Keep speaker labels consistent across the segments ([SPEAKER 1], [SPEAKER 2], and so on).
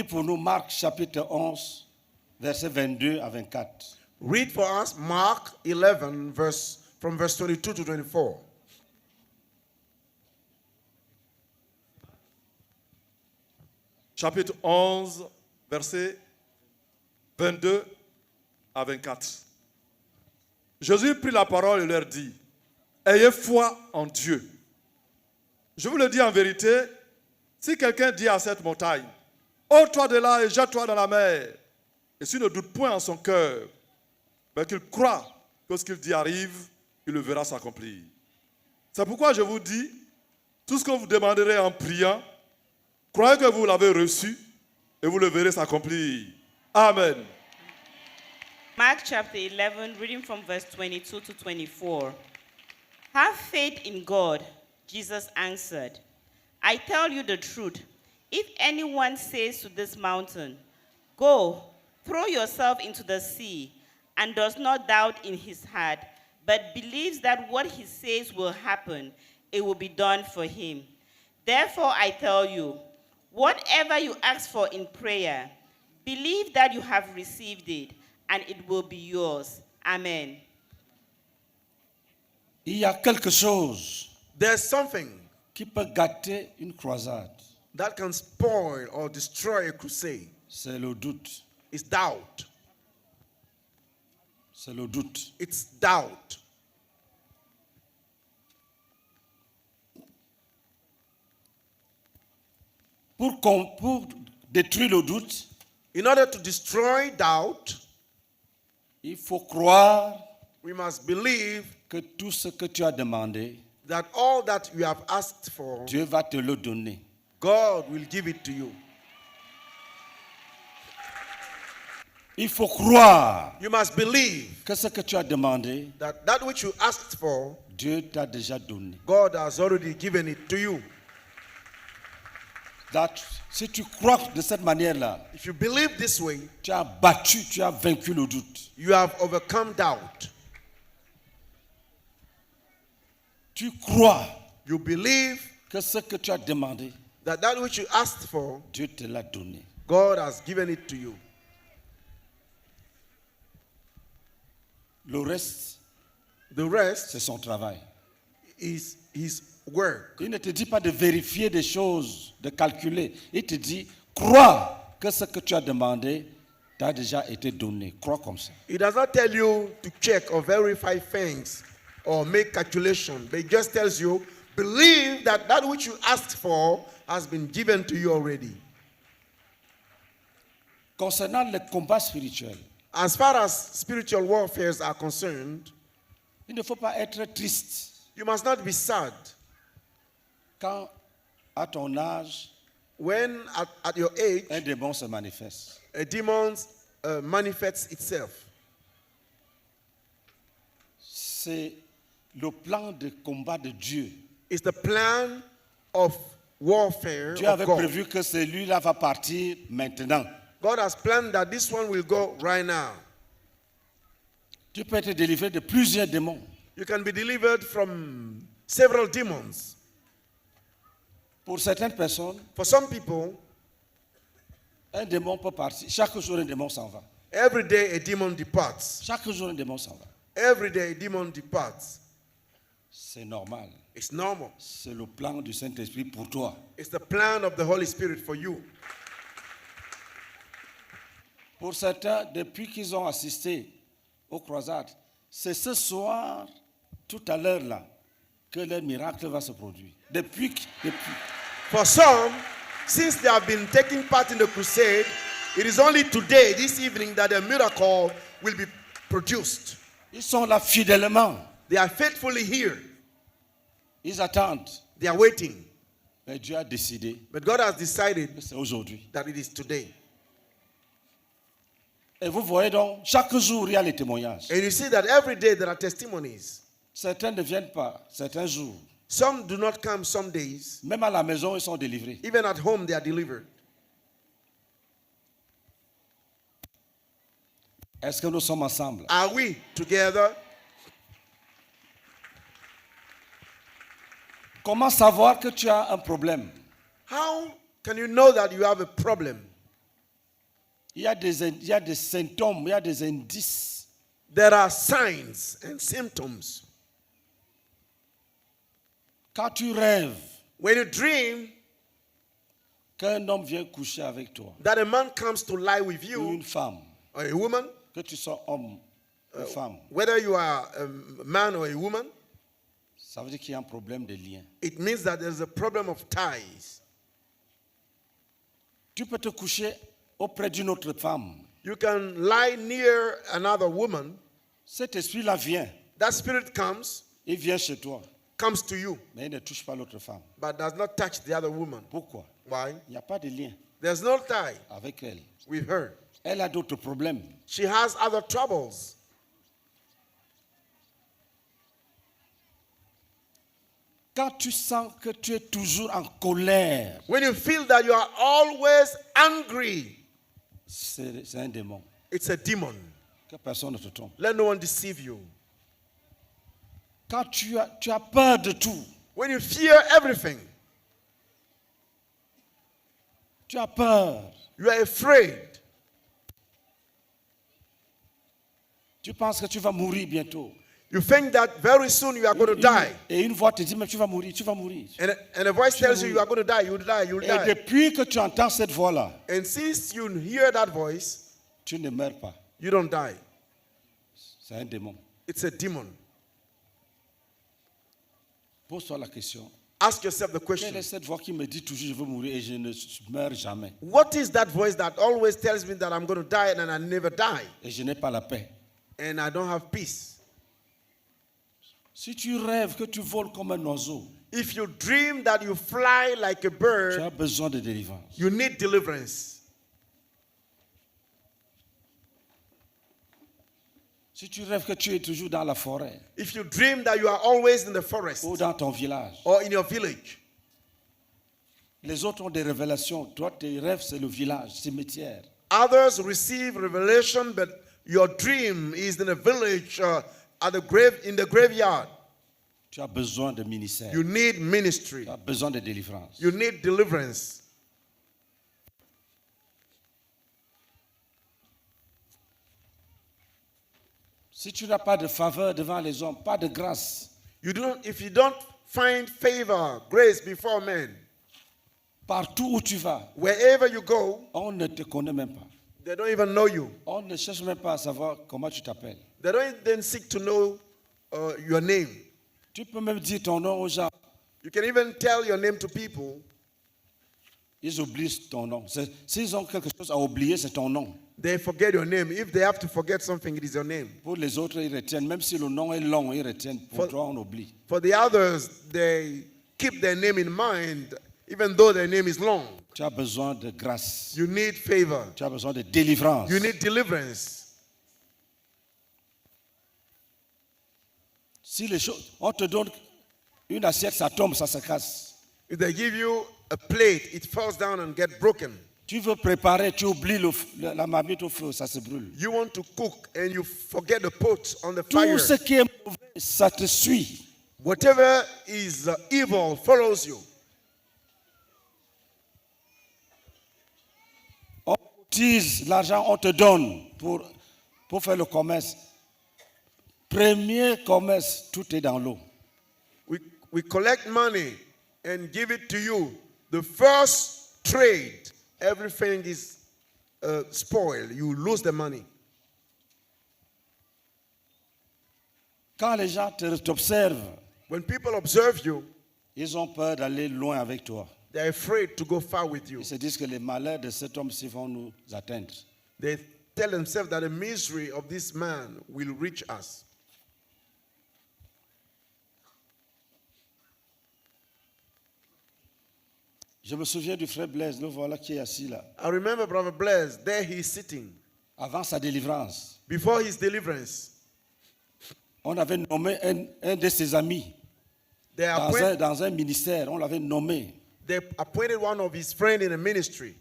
[SPEAKER 1] Lis pour nous Marc chapitre 11, versets 22 à 24.
[SPEAKER 2] Read for us Mark 11, from verse 22 to 24.
[SPEAKER 3] Chapitre 11, versets 22 à 24. Jésus prit la parole et leur dit, « Ayez foi en Dieu. Je vous le dis en vérité, si quelqu'un dit à cette montagne, « Ôte-toi de là et jette-toi dans la mer », et s'il ne doute point en son cœur, mais qu'il croit que ce qu'il dit arrive, il le verra s'accomplir. C'est pourquoi je vous dis, tout ce que vous demanderez en priant, croyez que vous l'avez reçu et vous le verrez s'accomplir. Amen.
[SPEAKER 4] Mark chapter 11, reading from verse 22 to 24. Have faith in God, Jesus answered. I tell you the truth. If anyone says to this mountain, go, throw yourself into the sea, and does not doubt in his heart, but believes that what he says will happen, it will be done for him. Therefore I tell you, whatever you ask for in prayer, believe that you have received it, and it will be yours. Amen.
[SPEAKER 1] Il y a quelque chose
[SPEAKER 2] There's something
[SPEAKER 1] qui peut gâter une croisade.
[SPEAKER 2] that can spoil or destroy a crusade.
[SPEAKER 1] C'est le doute.
[SPEAKER 2] It's doubt.
[SPEAKER 1] C'est le doute.
[SPEAKER 2] It's doubt.
[SPEAKER 1] Pour détruire le doute,
[SPEAKER 2] In order to destroy doubt,
[SPEAKER 1] il faut croire
[SPEAKER 2] we must believe
[SPEAKER 1] que tout ce que tu as demandé,
[SPEAKER 2] that all that you have asked for,
[SPEAKER 1] Dieu va te le donner.
[SPEAKER 2] God will give it to you.
[SPEAKER 1] Il faut croire
[SPEAKER 2] You must believe
[SPEAKER 1] que ce que tu as demandé,
[SPEAKER 2] that that which you asked for,
[SPEAKER 1] Dieu t'a déjà donné.
[SPEAKER 2] God has already given it to you.
[SPEAKER 1] Si tu crois de cette manière-là,
[SPEAKER 2] If you believe this way,
[SPEAKER 1] tu as battu, tu as vaincu le doute.
[SPEAKER 2] you have overcome doubt.
[SPEAKER 1] Tu crois
[SPEAKER 2] You believe
[SPEAKER 1] que ce que tu as demandé,
[SPEAKER 2] that that which you asked for,
[SPEAKER 1] Dieu te l'a donné.
[SPEAKER 2] God has given it to you.
[SPEAKER 1] Le reste,
[SPEAKER 2] The rest
[SPEAKER 1] c'est son travail.
[SPEAKER 2] is his work.
[SPEAKER 1] Il ne te dit pas de vérifier des choses, de calculer. Il te dit, crois que ce que tu as demandé t'a déjà été donné. Crois comme ça.
[SPEAKER 2] He does not tell you to check or verify things or make calculation, but he just tells you, believe that that which you asked for has been given to you already.
[SPEAKER 1] Concernant le combat spirituel,
[SPEAKER 2] As far as spiritual warfares are concerned,
[SPEAKER 1] il ne faut pas être triste
[SPEAKER 2] you must not be sad
[SPEAKER 1] quand, à ton âge,
[SPEAKER 2] when at your age,
[SPEAKER 1] un démon se manifeste.
[SPEAKER 2] a demon manifests itself.
[SPEAKER 1] C'est le plan de combat de Dieu.
[SPEAKER 2] It's the plan of warfare
[SPEAKER 1] Dieu
[SPEAKER 2] of
[SPEAKER 1] avait
[SPEAKER 2] God.
[SPEAKER 1] prévu que celui-là va partir maintenant.
[SPEAKER 2] God has planned that this one will go right now.
[SPEAKER 1] Tu peux être délivré de plusieurs démons.
[SPEAKER 2] You can be delivered from several demons.
[SPEAKER 1] Pour certaines personnes,
[SPEAKER 2] For some people,
[SPEAKER 1] un démon peut partir. Chaque jour, un démon s'en va.
[SPEAKER 2] every day a demon departs.
[SPEAKER 1] Chaque jour, un démon s'en va.
[SPEAKER 2] Every day a demon departs.
[SPEAKER 1] C'est normal.
[SPEAKER 2] It's normal.
[SPEAKER 1] C'est le plan du Saint-Esprit pour toi.
[SPEAKER 2] It's the plan of the Holy Spirit for you.
[SPEAKER 1] Pour certains, depuis qu'ils ont assisté aux croisades, c'est ce soir, tout à l'heure là, que le miracle va se produire. Depuis.
[SPEAKER 2] For some, since they have been taking part in the crusade, it is only today, this evening, that a miracle will be produced.
[SPEAKER 1] Ils sont là fidèlement.
[SPEAKER 2] They are faithfully here.
[SPEAKER 1] Ils attendent.
[SPEAKER 2] They are waiting.
[SPEAKER 1] Mais Dieu a décidé
[SPEAKER 2] But God has decided
[SPEAKER 1] que c'est aujourd'hui.
[SPEAKER 2] that it is today.
[SPEAKER 1] Et vous voyez donc, chaque jour, il y a les témoignages.
[SPEAKER 2] And you see that every day there are testimonies.
[SPEAKER 1] Certains ne viennent pas, certains jours.
[SPEAKER 2] Some do not come some days.
[SPEAKER 1] Même à la maison, ils sont délivrés.
[SPEAKER 2] Even at home, they are delivered.
[SPEAKER 1] Est-ce que nous sommes ensemble?
[SPEAKER 2] Are we together?
[SPEAKER 1] Comment savoir que tu as un problème?
[SPEAKER 2] How can you know that you have a problem?
[SPEAKER 1] il y a des symptômes, il y a des indices.
[SPEAKER 2] There are signs and symptoms.
[SPEAKER 1] Quand tu rêves
[SPEAKER 2] When you dream
[SPEAKER 1] qu'un homme vient coucher avec toi,
[SPEAKER 2] that a man comes to lie with
[SPEAKER 1] ou
[SPEAKER 2] you,
[SPEAKER 1] une femme,
[SPEAKER 2] or a woman,
[SPEAKER 1] que tu sois homme ou femme,
[SPEAKER 2] whether you are a man or a woman,
[SPEAKER 1] ça veut dire qu'il y a un problème de lien.
[SPEAKER 2] it means that there's a problem of ties.
[SPEAKER 1] Tu peux te coucher auprès d'une autre femme.
[SPEAKER 2] You can lie near another woman.
[SPEAKER 1] Cet esprit-là vient,
[SPEAKER 2] That spirit comes
[SPEAKER 1] chez toi,
[SPEAKER 2] to you,
[SPEAKER 1] mais il ne touche pas l'autre femme.
[SPEAKER 2] but does not touch the other woman.
[SPEAKER 1] Pourquoi?
[SPEAKER 2] Why?
[SPEAKER 1] Il n'y a pas de lien
[SPEAKER 2] There's no tie
[SPEAKER 1] avec elle.
[SPEAKER 2] with her.
[SPEAKER 1] Elle a d'autres problèmes.
[SPEAKER 2] She has other troubles.
[SPEAKER 1] Quand tu sens que tu es toujours en colère,
[SPEAKER 2] When you feel that you are always angry,
[SPEAKER 1] c'est un démon.
[SPEAKER 2] it's a demon.
[SPEAKER 1] Que personne ne te trompe.
[SPEAKER 2] Let no one deceive you.
[SPEAKER 1] Quand tu as peur de tout,
[SPEAKER 2] When you fear everything,
[SPEAKER 1] tu as peur,
[SPEAKER 2] you are afraid.
[SPEAKER 1] tu penses que tu vas mourir bientôt.
[SPEAKER 2] You think that very soon you are going to die.
[SPEAKER 1] Et une voix te dit, mais tu vas mourir, tu vas mourir.
[SPEAKER 2] And a voice tells you are going to die, you'll die, you'll
[SPEAKER 1] Et
[SPEAKER 2] die.
[SPEAKER 1] depuis que tu entends cette voix-là,
[SPEAKER 2] And since you hear that voice,
[SPEAKER 1] tu ne meurs pas.
[SPEAKER 2] you don't die.
[SPEAKER 1] C'est un démon.
[SPEAKER 2] It's a demon.
[SPEAKER 1] Pose-toi la question.
[SPEAKER 2] Ask yourself the
[SPEAKER 1] Quelle
[SPEAKER 2] question.
[SPEAKER 1] est cette voix qui me dit toujours je veux mourir et je ne meurs jamais?
[SPEAKER 2] What is that voice that always tells me that I'm going to die and I never die?
[SPEAKER 1] Et je n'ai pas la paix.
[SPEAKER 2] And I don't have peace.
[SPEAKER 1] Si tu rêves que tu voles comme un oiseau,
[SPEAKER 2] If you dream that you fly like a
[SPEAKER 1] tu
[SPEAKER 2] bird,
[SPEAKER 1] as besoin de délivrance.
[SPEAKER 2] you need deliverance.
[SPEAKER 1] Si tu rêves que tu es toujours dans la forêt
[SPEAKER 2] If you dream that you are always in the forest
[SPEAKER 1] ou dans ton village,
[SPEAKER 2] or in your village,
[SPEAKER 1] les autres ont des révélations. Toi, tes rêves, c'est le village, cimetière.
[SPEAKER 2] others receive revelation, but your dream is in a village at the grave, in the graveyard.
[SPEAKER 1] Tu as besoin de ministère.
[SPEAKER 2] You need ministry.
[SPEAKER 1] Tu as besoin de délivrance.
[SPEAKER 2] You need deliverance.
[SPEAKER 1] Si tu n'as pas de faveur devant les hommes, pas de grâce,
[SPEAKER 2] If you don't find favor, grace before men,
[SPEAKER 1] partout où tu vas,
[SPEAKER 2] wherever you go,
[SPEAKER 1] on ne te connaît même pas.
[SPEAKER 2] they don't even know you.
[SPEAKER 1] On ne cherche même pas à savoir comment tu t'appelles.
[SPEAKER 2] They don't even seek to know your name.
[SPEAKER 1] Tu peux même dire ton nom aux gens.
[SPEAKER 2] You can even tell your name to people.
[SPEAKER 1] Ils oublient ton nom. S'ils ont quelque chose à oublier, c'est ton nom.
[SPEAKER 2] They forget your name. If they have to forget something, it is your name.
[SPEAKER 1] Pour les autres, ils retiennent. Même si le nom est long, ils retiennent. Pour toi, on oublie.
[SPEAKER 2] For the others, they keep their name in mind, even though their name is long.
[SPEAKER 1] Tu as besoin de grâce.
[SPEAKER 2] You need favor.
[SPEAKER 1] Tu as besoin de délivrance.
[SPEAKER 2] You need deliverance.
[SPEAKER 1] Si les choses, on te donne une assiette, ça tombe, ça se casse.
[SPEAKER 2] If they give you a plate, it falls down and gets broken.
[SPEAKER 1] Tu veux préparer, tu oublies la marmite au feu, ça se brûle.
[SPEAKER 2] You want to cook and you forget the pot on the
[SPEAKER 1] Tout
[SPEAKER 2] fire.
[SPEAKER 1] ce qui est mauvais, ça te suit.
[SPEAKER 2] Whatever is evil follows you.
[SPEAKER 1] On utilise l'argent, on te donne pour faire le commerce. Premier commerce, tout est dans l'eau.
[SPEAKER 2] We collect money and give it to you. The first trade, everything is spoiled. You lose the money.
[SPEAKER 1] Quand les gens t'observent,
[SPEAKER 2] When people observe you,
[SPEAKER 1] ils ont peur d'aller loin avec toi.
[SPEAKER 2] they're afraid to go far with you.
[SPEAKER 1] Ils se disent que les malheurs de cet homme-ci vont nous atteindre.
[SPEAKER 2] They tell themselves that the misery of this man will reach us.
[SPEAKER 1] Je me souviens du frère Blaise, le voilà qui est assis là.
[SPEAKER 2] I remember Brother Blaise, there he is sitting.
[SPEAKER 1] Avant sa délivrance,
[SPEAKER 2] Before his deliverance,
[SPEAKER 1] on avait nommé un de ses amis
[SPEAKER 2] they appointed
[SPEAKER 1] dans un ministère. On l'avait nommé.
[SPEAKER 2] one of his friends in a ministry.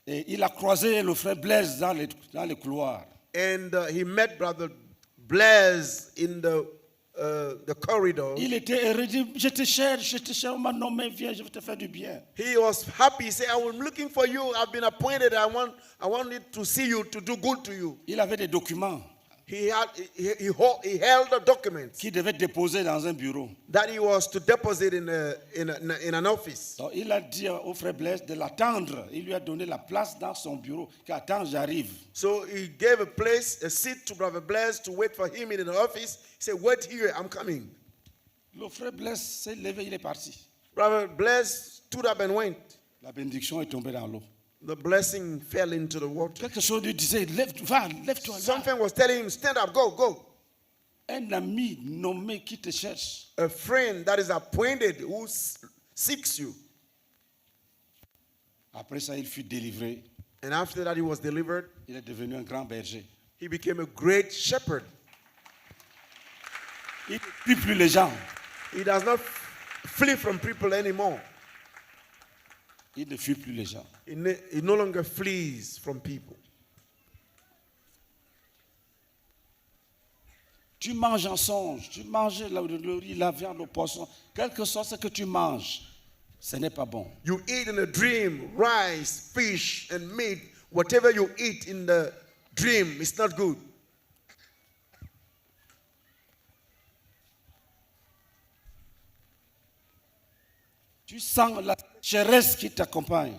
[SPEAKER 1] Et il a croisé le frère Blaise dans les couloirs.
[SPEAKER 2] And he met Brother Blaise in the the corridor.
[SPEAKER 1] Il était heureux, il dit, je te cherche, on m'a nommé, viens, je vais te faire du bien.
[SPEAKER 2] He was happy. He said, I'm looking for you. I've been appointed. I want it to see you, to do good to you.
[SPEAKER 1] Il avait des documents
[SPEAKER 2] He held the documents
[SPEAKER 1] qu'il devait déposer dans un bureau.
[SPEAKER 2] that he was to deposit in an office.
[SPEAKER 1] Donc, il a dit au frère Blaise de l'attendre. Il lui a donné la place dans son bureau. Qu'attends, j'arrive.
[SPEAKER 2] So he gave a seat to Brother Blaise to wait for him in the office. He said, wait here, I'm coming.
[SPEAKER 1] Le frère Blaise s'est levé, il est parti.
[SPEAKER 2] Brother Blaise stood up and went.
[SPEAKER 1] La bénédiction est tombée dans l'eau.
[SPEAKER 2] The blessing fell into the water.
[SPEAKER 1] Quelque chose lui disait, lève-toi. va.
[SPEAKER 2] Something was telling him, stand up, go.
[SPEAKER 1] Un ami nommé qui te cherche.
[SPEAKER 2] A friend that is appointed who seeks you.
[SPEAKER 1] Après ça, il fut délivré.
[SPEAKER 2] And after that he was delivered,
[SPEAKER 1] Il est devenu un grand berger.
[SPEAKER 2] he became a great shepherd.
[SPEAKER 1] Il ne fuit plus les gens.
[SPEAKER 2] He does not flee from people anymore.
[SPEAKER 1] Il ne fuit plus les gens.
[SPEAKER 2] He no longer flees from people.
[SPEAKER 1] Tu manges en songe, tu manges le riz, la viande, le poisson, quel que soit ce que tu manges, ce n'est pas bon.
[SPEAKER 2] You eat in a dream, rice, fish, and meat. Whatever you eat in the dream is not good.
[SPEAKER 1] Tu sens la sécheresse qui t'accompagne.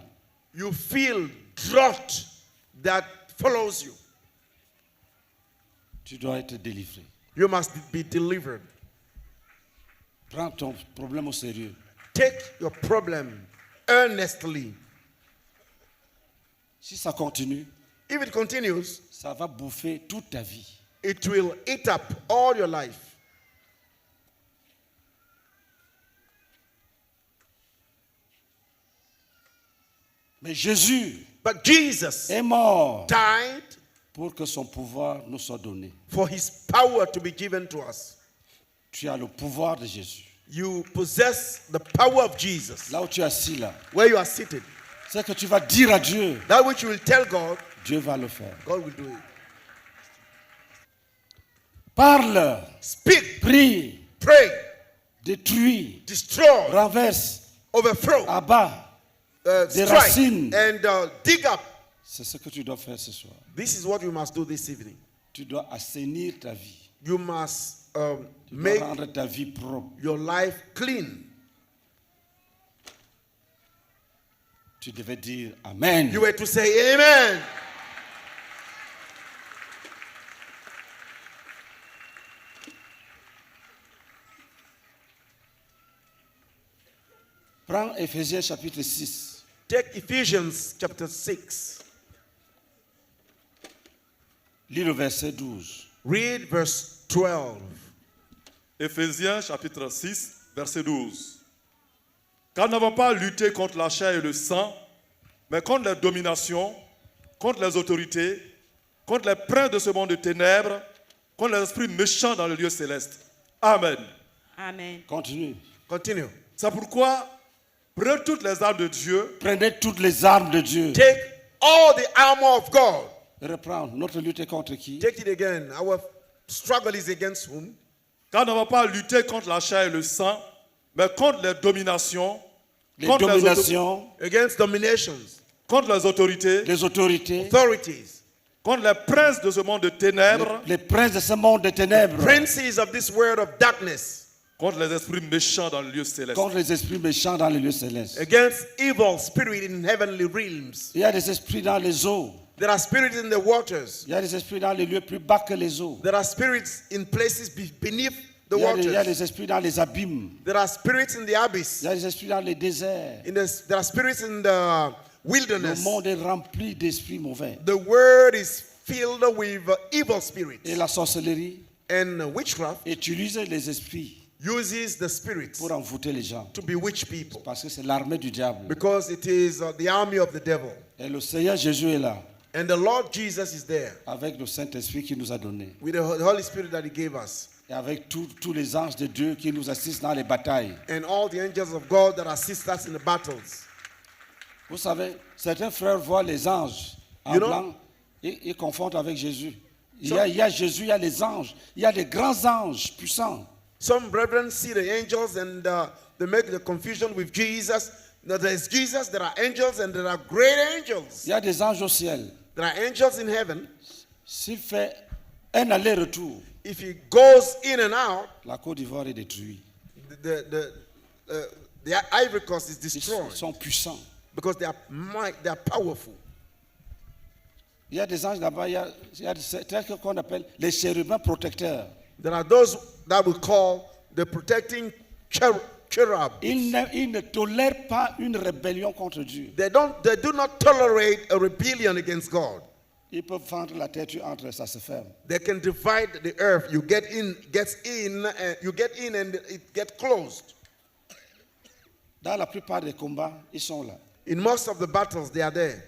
[SPEAKER 2] You feel drought that follows you.
[SPEAKER 1] Tu dois être délivré.
[SPEAKER 2] You must be delivered.
[SPEAKER 1] Prends ton problème au sérieux.
[SPEAKER 2] Take your problem earnestly.
[SPEAKER 1] Si ça continue,
[SPEAKER 2] If it continues,
[SPEAKER 1] ça va bouffer toute ta vie.
[SPEAKER 2] it will eat up all your life.
[SPEAKER 1] Mais Jésus
[SPEAKER 2] But Jesus
[SPEAKER 1] est mort
[SPEAKER 2] died
[SPEAKER 1] pour que son pouvoir nous soit donné.
[SPEAKER 2] for his power to be given to us.
[SPEAKER 1] Tu as le pouvoir de Jésus.
[SPEAKER 2] You possess the power of Jesus.
[SPEAKER 1] Là où tu es assis là,
[SPEAKER 2] Where you are seated,
[SPEAKER 1] ce que tu vas dire à Dieu,
[SPEAKER 2] that which you will tell God,
[SPEAKER 1] Dieu va le faire.
[SPEAKER 2] God will do it.
[SPEAKER 1] Parle,
[SPEAKER 2] Speak,
[SPEAKER 1] prie,
[SPEAKER 2] pray,
[SPEAKER 1] détruis,
[SPEAKER 2] destroy,
[SPEAKER 1] renverse,
[SPEAKER 2] overthrow,
[SPEAKER 1] abat. Des
[SPEAKER 2] strike,
[SPEAKER 1] racines.
[SPEAKER 2] and dig up.
[SPEAKER 1] C'est ce que tu dois faire ce soir.
[SPEAKER 2] This is what you must do this evening.
[SPEAKER 1] Tu dois assainir ta vie.
[SPEAKER 2] You must
[SPEAKER 1] Tu dois
[SPEAKER 2] make
[SPEAKER 1] rendre ta vie propre.
[SPEAKER 2] your life clean.
[SPEAKER 1] Tu devais dire Amen.
[SPEAKER 2] You were to say amen.
[SPEAKER 1] Prends Éphésiens chapitre 6.
[SPEAKER 2] Take Ephesians chapter 6.
[SPEAKER 1] Lis le verset 12.
[SPEAKER 2] Read verse 12.
[SPEAKER 3] Éphésiens chapitre 6, verset 12. Car nous n'avons pas lutté contre la chair et le sang, mais contre les dominations, contre les autorités, contre les princes de ce monde de ténèbres, contre les esprits méchants dans le lieu céleste. Amen.
[SPEAKER 4] Amen.
[SPEAKER 1] Continue.
[SPEAKER 2] Continue.
[SPEAKER 3] C'est pourquoi prenez toutes les armes de Dieu,
[SPEAKER 1] Prenez toutes les armes de Dieu.
[SPEAKER 2] Take all the armor of God.
[SPEAKER 1] Reprends. Notre lutte est contre qui?
[SPEAKER 2] Take it again. Our struggle is against whom?
[SPEAKER 3] car nous n'avons pas lutté contre la chair et le sang, mais contre les dominations,
[SPEAKER 1] Les
[SPEAKER 3] contre
[SPEAKER 1] dominations,
[SPEAKER 2] Against dominations,
[SPEAKER 3] contre les autorités,
[SPEAKER 1] les autorités,
[SPEAKER 2] authorities,
[SPEAKER 3] contre les princes de ce monde de ténèbres,
[SPEAKER 1] les princes de ce monde de ténèbres,
[SPEAKER 2] princes of this world of darkness,
[SPEAKER 3] contre les esprits méchants dans le lieu céleste.
[SPEAKER 1] contre les esprits méchants dans les lieux célestes.
[SPEAKER 2] against evil spirit in heavenly realms.
[SPEAKER 1] Il y a des esprits dans les eaux.
[SPEAKER 2] There are spirits in the waters.
[SPEAKER 1] Il y a des esprits dans les lieux plus bas que les eaux.
[SPEAKER 2] There are spirits in places beneath the
[SPEAKER 1] Il y a
[SPEAKER 2] waters.
[SPEAKER 1] des esprits dans les abîmes.
[SPEAKER 2] There are spirits in the abyss.
[SPEAKER 1] Il y a des esprits dans les déserts.
[SPEAKER 2] There are spirits in the
[SPEAKER 1] Le
[SPEAKER 2] wilderness.
[SPEAKER 1] monde est rempli d'esprits mauvais.
[SPEAKER 2] The world is filled with evil spirits.
[SPEAKER 1] Et la sorcellerie
[SPEAKER 2] And witchcraft
[SPEAKER 1] utilise les esprits
[SPEAKER 2] uses the spirits
[SPEAKER 1] pour envoûter les gens.
[SPEAKER 2] to bewitch people
[SPEAKER 1] Parce que c'est l'armée du diable.
[SPEAKER 2] because it is the army of the devil.
[SPEAKER 1] Et le Seigneur Jésus est là
[SPEAKER 2] And the Lord Jesus is there
[SPEAKER 1] avec le Saint-Esprit qui nous a donné.
[SPEAKER 2] with the Holy Spirit that He gave us
[SPEAKER 1] Et avec tous les anges de Dieu qui nous assistent dans les batailles.
[SPEAKER 2] and all the angels of God that assist us in the battles.
[SPEAKER 1] Vous savez, certains frères voient les anges en
[SPEAKER 2] You know-
[SPEAKER 1] blanc et ils confondent avec Jésus. Il y a Jésus, il y a les anges. Il y a des grands anges puissants.
[SPEAKER 2] Some brethren see the angels and they make the confusion with Jesus. Now, there is Jesus, there are angels, and there are great angels.
[SPEAKER 1] Il y a des anges au ciel.
[SPEAKER 2] There are angels in heaven.
[SPEAKER 1] S'il fait un aller-retour,
[SPEAKER 2] If he goes in and out,
[SPEAKER 1] la Côte d'Ivoire est détruite.
[SPEAKER 2] the Ivory Coast is
[SPEAKER 1] Ils
[SPEAKER 2] destroyed
[SPEAKER 1] sont puissants.
[SPEAKER 2] because they are powerful.
[SPEAKER 1] Il y a des anges là-bas, il y a tel qu'on appelle les chérubins protecteurs.
[SPEAKER 2] There are those that we call the protecting cherub.
[SPEAKER 1] Ils ne tolèrent pas une rébellion contre Dieu.
[SPEAKER 2] They do not tolerate a rebellion against God.
[SPEAKER 1] Ils peuvent fendre la tête entre, ça se ferme.
[SPEAKER 2] They can divide the earth. You get in, and it gets closed.
[SPEAKER 1] Dans la plupart des combats, ils sont là.
[SPEAKER 2] In most of the battles, they are there.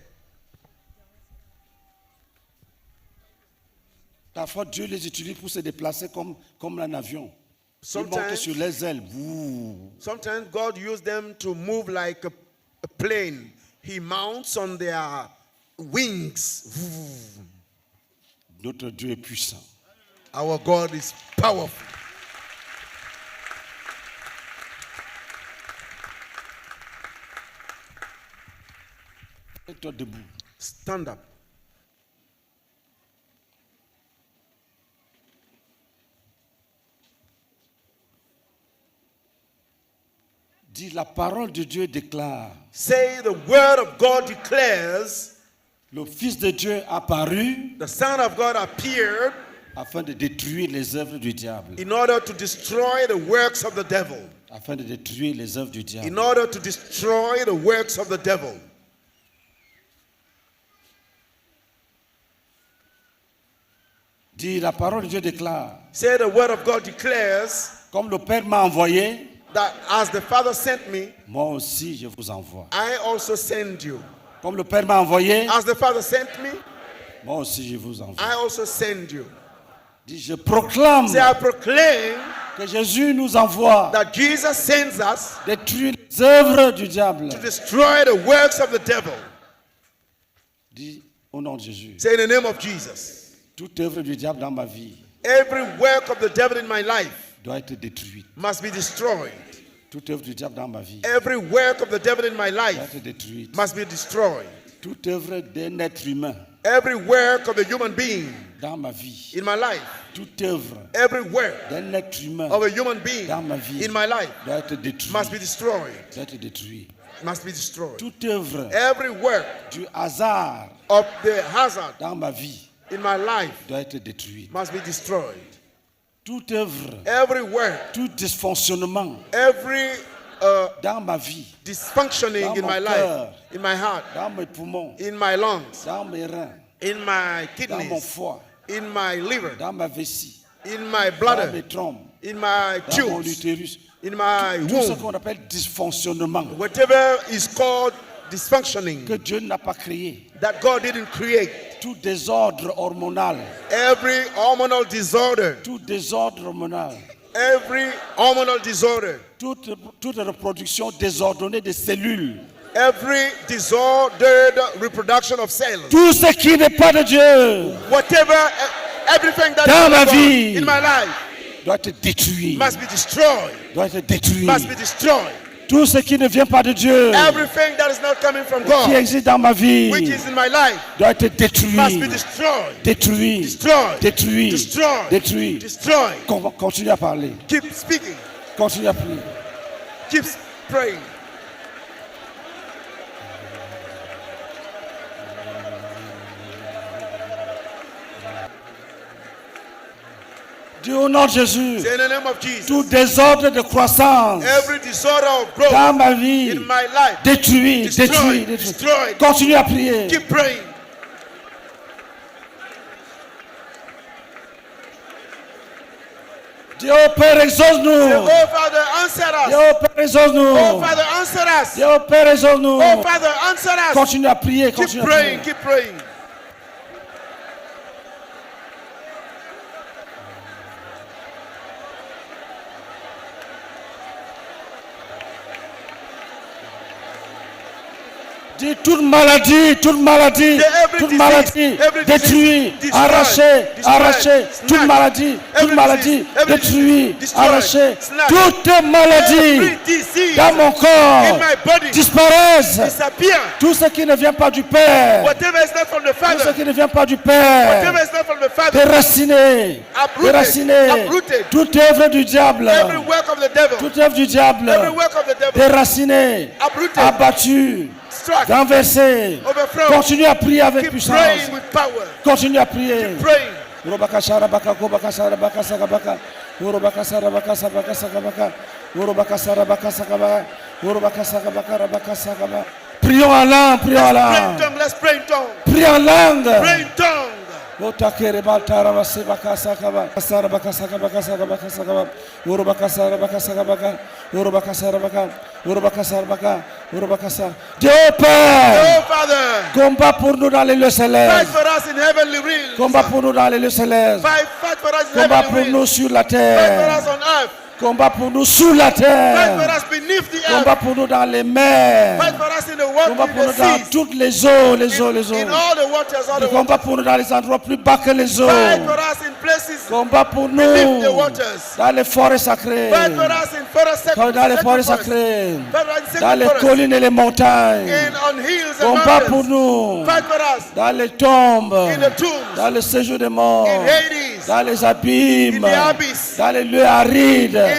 [SPEAKER 1] Parfois, Dieu les utilise pour se déplacer comme un avion. Ils montent
[SPEAKER 2] Sometimes,
[SPEAKER 1] sur les ailes. Bouh.
[SPEAKER 2] sometimes God used them to move like a plane. He mounts on their wings.
[SPEAKER 1] Notre Dieu est puissant.
[SPEAKER 2] Our God is powerful.
[SPEAKER 1] Mets-toi debout.
[SPEAKER 2] Stand up.
[SPEAKER 1] Dis, la parole de Dieu déclare.
[SPEAKER 2] Say the word of God declares,
[SPEAKER 1] Le Fils de Dieu apparu
[SPEAKER 2] the Son of God appeared
[SPEAKER 1] afin de détruire les œuvres du diable.
[SPEAKER 2] in order to destroy the works of the devil.
[SPEAKER 1] Afin de détruire les œuvres du diable.
[SPEAKER 2] In order to destroy the works of the devil.
[SPEAKER 1] Dis, la parole de Dieu déclare.
[SPEAKER 2] Say the word of God declares
[SPEAKER 1] Comme le Père m'a envoyé,
[SPEAKER 2] that as the Father sent me,
[SPEAKER 1] moi aussi je vous envoie.
[SPEAKER 2] I also send you.
[SPEAKER 1] Comme le Père m'a envoyé,
[SPEAKER 2] As the Father sent me,
[SPEAKER 1] moi aussi je vous envoie.
[SPEAKER 2] I also send you.
[SPEAKER 1] Dis, je proclame
[SPEAKER 2] Say, I proclaim
[SPEAKER 1] que Jésus nous envoie
[SPEAKER 2] that Jesus sends us
[SPEAKER 1] détruire les œuvres du diable.
[SPEAKER 2] to destroy the works of the devil.
[SPEAKER 1] Dis, au nom de Jésus,
[SPEAKER 2] Say in the name of Jesus.
[SPEAKER 1] toute œuvre du diable dans ma vie
[SPEAKER 2] Every work of the devil in my life
[SPEAKER 1] doit être détruite.
[SPEAKER 2] must be destroyed.
[SPEAKER 1] Toute œuvre du diable dans ma vie
[SPEAKER 2] Every work of the devil in my
[SPEAKER 1] doit
[SPEAKER 2] life
[SPEAKER 1] être détruite.
[SPEAKER 2] must be destroyed.
[SPEAKER 1] Toute œuvre d'un être humain
[SPEAKER 2] Every work of a human being
[SPEAKER 1] dans ma vie,
[SPEAKER 2] in my life,
[SPEAKER 1] toute œuvre
[SPEAKER 2] every work
[SPEAKER 1] d'un être humain
[SPEAKER 2] of a human being
[SPEAKER 1] dans ma vie
[SPEAKER 2] in my life
[SPEAKER 1] doit être détruite.
[SPEAKER 2] must be destroyed.
[SPEAKER 1] Doit être détruite.
[SPEAKER 2] Must be destroyed.
[SPEAKER 1] Toute œuvre
[SPEAKER 2] Every work
[SPEAKER 1] du hasard
[SPEAKER 2] of the hazard
[SPEAKER 1] dans ma vie
[SPEAKER 2] in my life
[SPEAKER 1] doit être détruite.
[SPEAKER 2] must be destroyed.
[SPEAKER 1] Toute œuvre,
[SPEAKER 2] Every work,
[SPEAKER 1] tout dysfonctionnement
[SPEAKER 2] every
[SPEAKER 1] dans ma vie,
[SPEAKER 2] dysfunctioning
[SPEAKER 1] Dans
[SPEAKER 2] in
[SPEAKER 1] mon
[SPEAKER 2] my life,
[SPEAKER 1] cœur.
[SPEAKER 2] in my heart,
[SPEAKER 1] dans mes poumons,
[SPEAKER 2] in my lungs,
[SPEAKER 1] dans mes reins,
[SPEAKER 2] in my
[SPEAKER 1] dans mon
[SPEAKER 2] kidneys,
[SPEAKER 1] foie,
[SPEAKER 2] in my liver,
[SPEAKER 1] dans ma vessie,
[SPEAKER 2] in my
[SPEAKER 1] dans
[SPEAKER 2] bladder,
[SPEAKER 1] mes trompes,
[SPEAKER 2] in my
[SPEAKER 1] dans mon
[SPEAKER 2] tubes,
[SPEAKER 1] utérus.
[SPEAKER 2] in my
[SPEAKER 1] Tout ce
[SPEAKER 2] womb,
[SPEAKER 1] qu'on appelle dysfonctionnement
[SPEAKER 2] whatever is called dysfunctioning
[SPEAKER 1] que Dieu n'a pas créé.
[SPEAKER 2] that God didn't create,
[SPEAKER 1] Tout désordre hormonal,
[SPEAKER 2] every hormonal disorder,
[SPEAKER 1] tout désordre hormonal,
[SPEAKER 2] every hormonal disorder,
[SPEAKER 1] toute reproduction désordonnée des cellules,
[SPEAKER 2] every disordered reproduction of cells,
[SPEAKER 1] tout ce qui n'est pas de Dieu
[SPEAKER 2] whatever, everything that
[SPEAKER 1] Dans
[SPEAKER 2] is
[SPEAKER 1] ma
[SPEAKER 2] not God
[SPEAKER 1] vie.
[SPEAKER 2] in my life
[SPEAKER 1] doit être détruit.
[SPEAKER 2] must be destroyed,
[SPEAKER 1] Doit être détruit.
[SPEAKER 2] must be destroyed.
[SPEAKER 1] Tout ce qui ne vient pas de Dieu,
[SPEAKER 2] Everything that is not coming from
[SPEAKER 1] qui
[SPEAKER 2] God,
[SPEAKER 1] existe dans ma vie,
[SPEAKER 2] which is in my life,
[SPEAKER 1] doit être
[SPEAKER 2] must be
[SPEAKER 1] détruit.
[SPEAKER 2] destroyed,
[SPEAKER 1] Détruit.
[SPEAKER 2] destroyed,
[SPEAKER 1] Détruit.
[SPEAKER 2] destroyed,
[SPEAKER 1] Détruit.
[SPEAKER 2] destroyed.
[SPEAKER 1] Continue à parler.
[SPEAKER 2] Keep speaking,
[SPEAKER 1] Continue à prier.
[SPEAKER 2] keep praying.
[SPEAKER 1] Dis au nom de Jésus,
[SPEAKER 2] Say in the name of Jesus,
[SPEAKER 1] tout désordre de croissance
[SPEAKER 2] every disorder of growth
[SPEAKER 1] dans ma vie,
[SPEAKER 2] in my life,
[SPEAKER 1] détruit,
[SPEAKER 2] destroy,
[SPEAKER 1] détruit, détruit.
[SPEAKER 2] destroy.
[SPEAKER 1] Continue à prier.
[SPEAKER 2] Keep praying.
[SPEAKER 1] Dis au Père,
[SPEAKER 2] Say,
[SPEAKER 1] exauce-nous.
[SPEAKER 2] oh Father, answer
[SPEAKER 1] Dis
[SPEAKER 2] us.
[SPEAKER 1] au Père, exauce-nous.
[SPEAKER 2] Oh Father, answer us.
[SPEAKER 1] Dis au Père, exauce-nous.
[SPEAKER 2] Oh Father, answer us.
[SPEAKER 1] Continue à prier,
[SPEAKER 2] Keep
[SPEAKER 1] continue à prier.
[SPEAKER 2] praying, keep praying.
[SPEAKER 1] Dis toute maladie, toute maladie,
[SPEAKER 2] Every
[SPEAKER 1] toute
[SPEAKER 2] disease,
[SPEAKER 1] maladie,
[SPEAKER 2] every
[SPEAKER 1] détruit,
[SPEAKER 2] disease,
[SPEAKER 1] arraché,
[SPEAKER 2] destroy,
[SPEAKER 1] arraché,
[SPEAKER 2] snatch.
[SPEAKER 1] toute maladie, toute
[SPEAKER 2] Every
[SPEAKER 1] maladie,
[SPEAKER 2] disease, every
[SPEAKER 1] détruit,
[SPEAKER 2] disease, destroy,
[SPEAKER 1] arraché,
[SPEAKER 2] snatch.
[SPEAKER 1] toute maladie
[SPEAKER 2] Every disease
[SPEAKER 1] dans mon corps
[SPEAKER 2] in my body
[SPEAKER 1] disparaisse.
[SPEAKER 2] disappear.
[SPEAKER 1] Tout ce qui ne vient pas du Père,
[SPEAKER 2] Whatever is not from the
[SPEAKER 1] tout ce
[SPEAKER 2] Father,
[SPEAKER 1] qui ne vient pas du Père,
[SPEAKER 2] whatever is not from the Father,
[SPEAKER 1] déraciné,
[SPEAKER 2] Uprooted,
[SPEAKER 1] déraciné,
[SPEAKER 2] uprooted.
[SPEAKER 1] toute œuvre du diable,
[SPEAKER 2] every work of the devil,
[SPEAKER 1] toute œuvre du diable,
[SPEAKER 2] every work of the devil,
[SPEAKER 1] déraciné,
[SPEAKER 2] uprooted,
[SPEAKER 1] abattu,
[SPEAKER 2] struck,
[SPEAKER 1] renversé.
[SPEAKER 2] overthrown.
[SPEAKER 1] Continue à prier avec
[SPEAKER 2] Keep
[SPEAKER 1] puissance.
[SPEAKER 2] praying with power.
[SPEAKER 1] Continue à prier.
[SPEAKER 2] Praying.
[SPEAKER 1] Urobaka sarabaka kobaka sarabaka sakabaka. Urobaka sarabaka sabaka sakabaka. Urobaka sarabaka sakabaka. Urobaka sakabaka rabaka sakabaka. Prions en langue, prions en
[SPEAKER 2] Pray in
[SPEAKER 1] langue.
[SPEAKER 2] tongue. Let's pray in tongue.
[SPEAKER 1] Prions en langue.
[SPEAKER 2] Pray in tongue.
[SPEAKER 1] Otakere baltara basebaka sakaba. Sarabaka sakabaka sakabaka sakaba. Urobaka sarabaka sakabaka. Urobaka sarabaka. Urobaka sarabaka. Urobaka sar. Dieu Père,
[SPEAKER 2] Oh Father,
[SPEAKER 1] combat pour nous dans les lieux
[SPEAKER 2] fight
[SPEAKER 1] célestes.
[SPEAKER 2] for us in heavenly realms.
[SPEAKER 1] Combat pour nous dans les lieux célestes.
[SPEAKER 2] Fight for us in
[SPEAKER 1] Combat pour
[SPEAKER 2] heavenly
[SPEAKER 1] nous
[SPEAKER 2] realms.
[SPEAKER 1] sur la
[SPEAKER 2] Fight for
[SPEAKER 1] terre.
[SPEAKER 2] us on earth.
[SPEAKER 1] Combat pour nous sous la
[SPEAKER 2] Fight for
[SPEAKER 1] terre.
[SPEAKER 2] us beneath the
[SPEAKER 1] Combat
[SPEAKER 2] earth.
[SPEAKER 1] pour nous dans les mers.
[SPEAKER 2] Fight for us in the water,
[SPEAKER 1] Combat
[SPEAKER 2] in
[SPEAKER 1] pour nous
[SPEAKER 2] the
[SPEAKER 1] dans
[SPEAKER 2] seas,
[SPEAKER 1] toutes les eaux, les eaux, les
[SPEAKER 2] in
[SPEAKER 1] eaux.
[SPEAKER 2] all the waters, all the
[SPEAKER 1] Combat
[SPEAKER 2] waters.
[SPEAKER 1] pour nous dans les endroits plus bas que les eaux.
[SPEAKER 2] Fight for us in places
[SPEAKER 1] Combat pour nous
[SPEAKER 2] beneath the waters.
[SPEAKER 1] dans les forêts sacrées.
[SPEAKER 2] Fight for us in forest
[SPEAKER 1] Dans les forêts
[SPEAKER 2] sacrifice.
[SPEAKER 1] sacrées.
[SPEAKER 2] Fight for us in
[SPEAKER 1] Dans
[SPEAKER 2] sacred
[SPEAKER 1] les
[SPEAKER 2] forests.
[SPEAKER 1] collines et les montagnes.
[SPEAKER 2] In on hills and
[SPEAKER 1] Combat pour
[SPEAKER 2] mountains.
[SPEAKER 1] nous
[SPEAKER 2] Fight for us
[SPEAKER 1] dans les tombes.
[SPEAKER 2] in the tombs,
[SPEAKER 1] Dans le séjour des morts.
[SPEAKER 2] in Hades,
[SPEAKER 1] Dans les abîmes.
[SPEAKER 2] in the abyss,
[SPEAKER 1] Dans les lieux arides.
[SPEAKER 2] in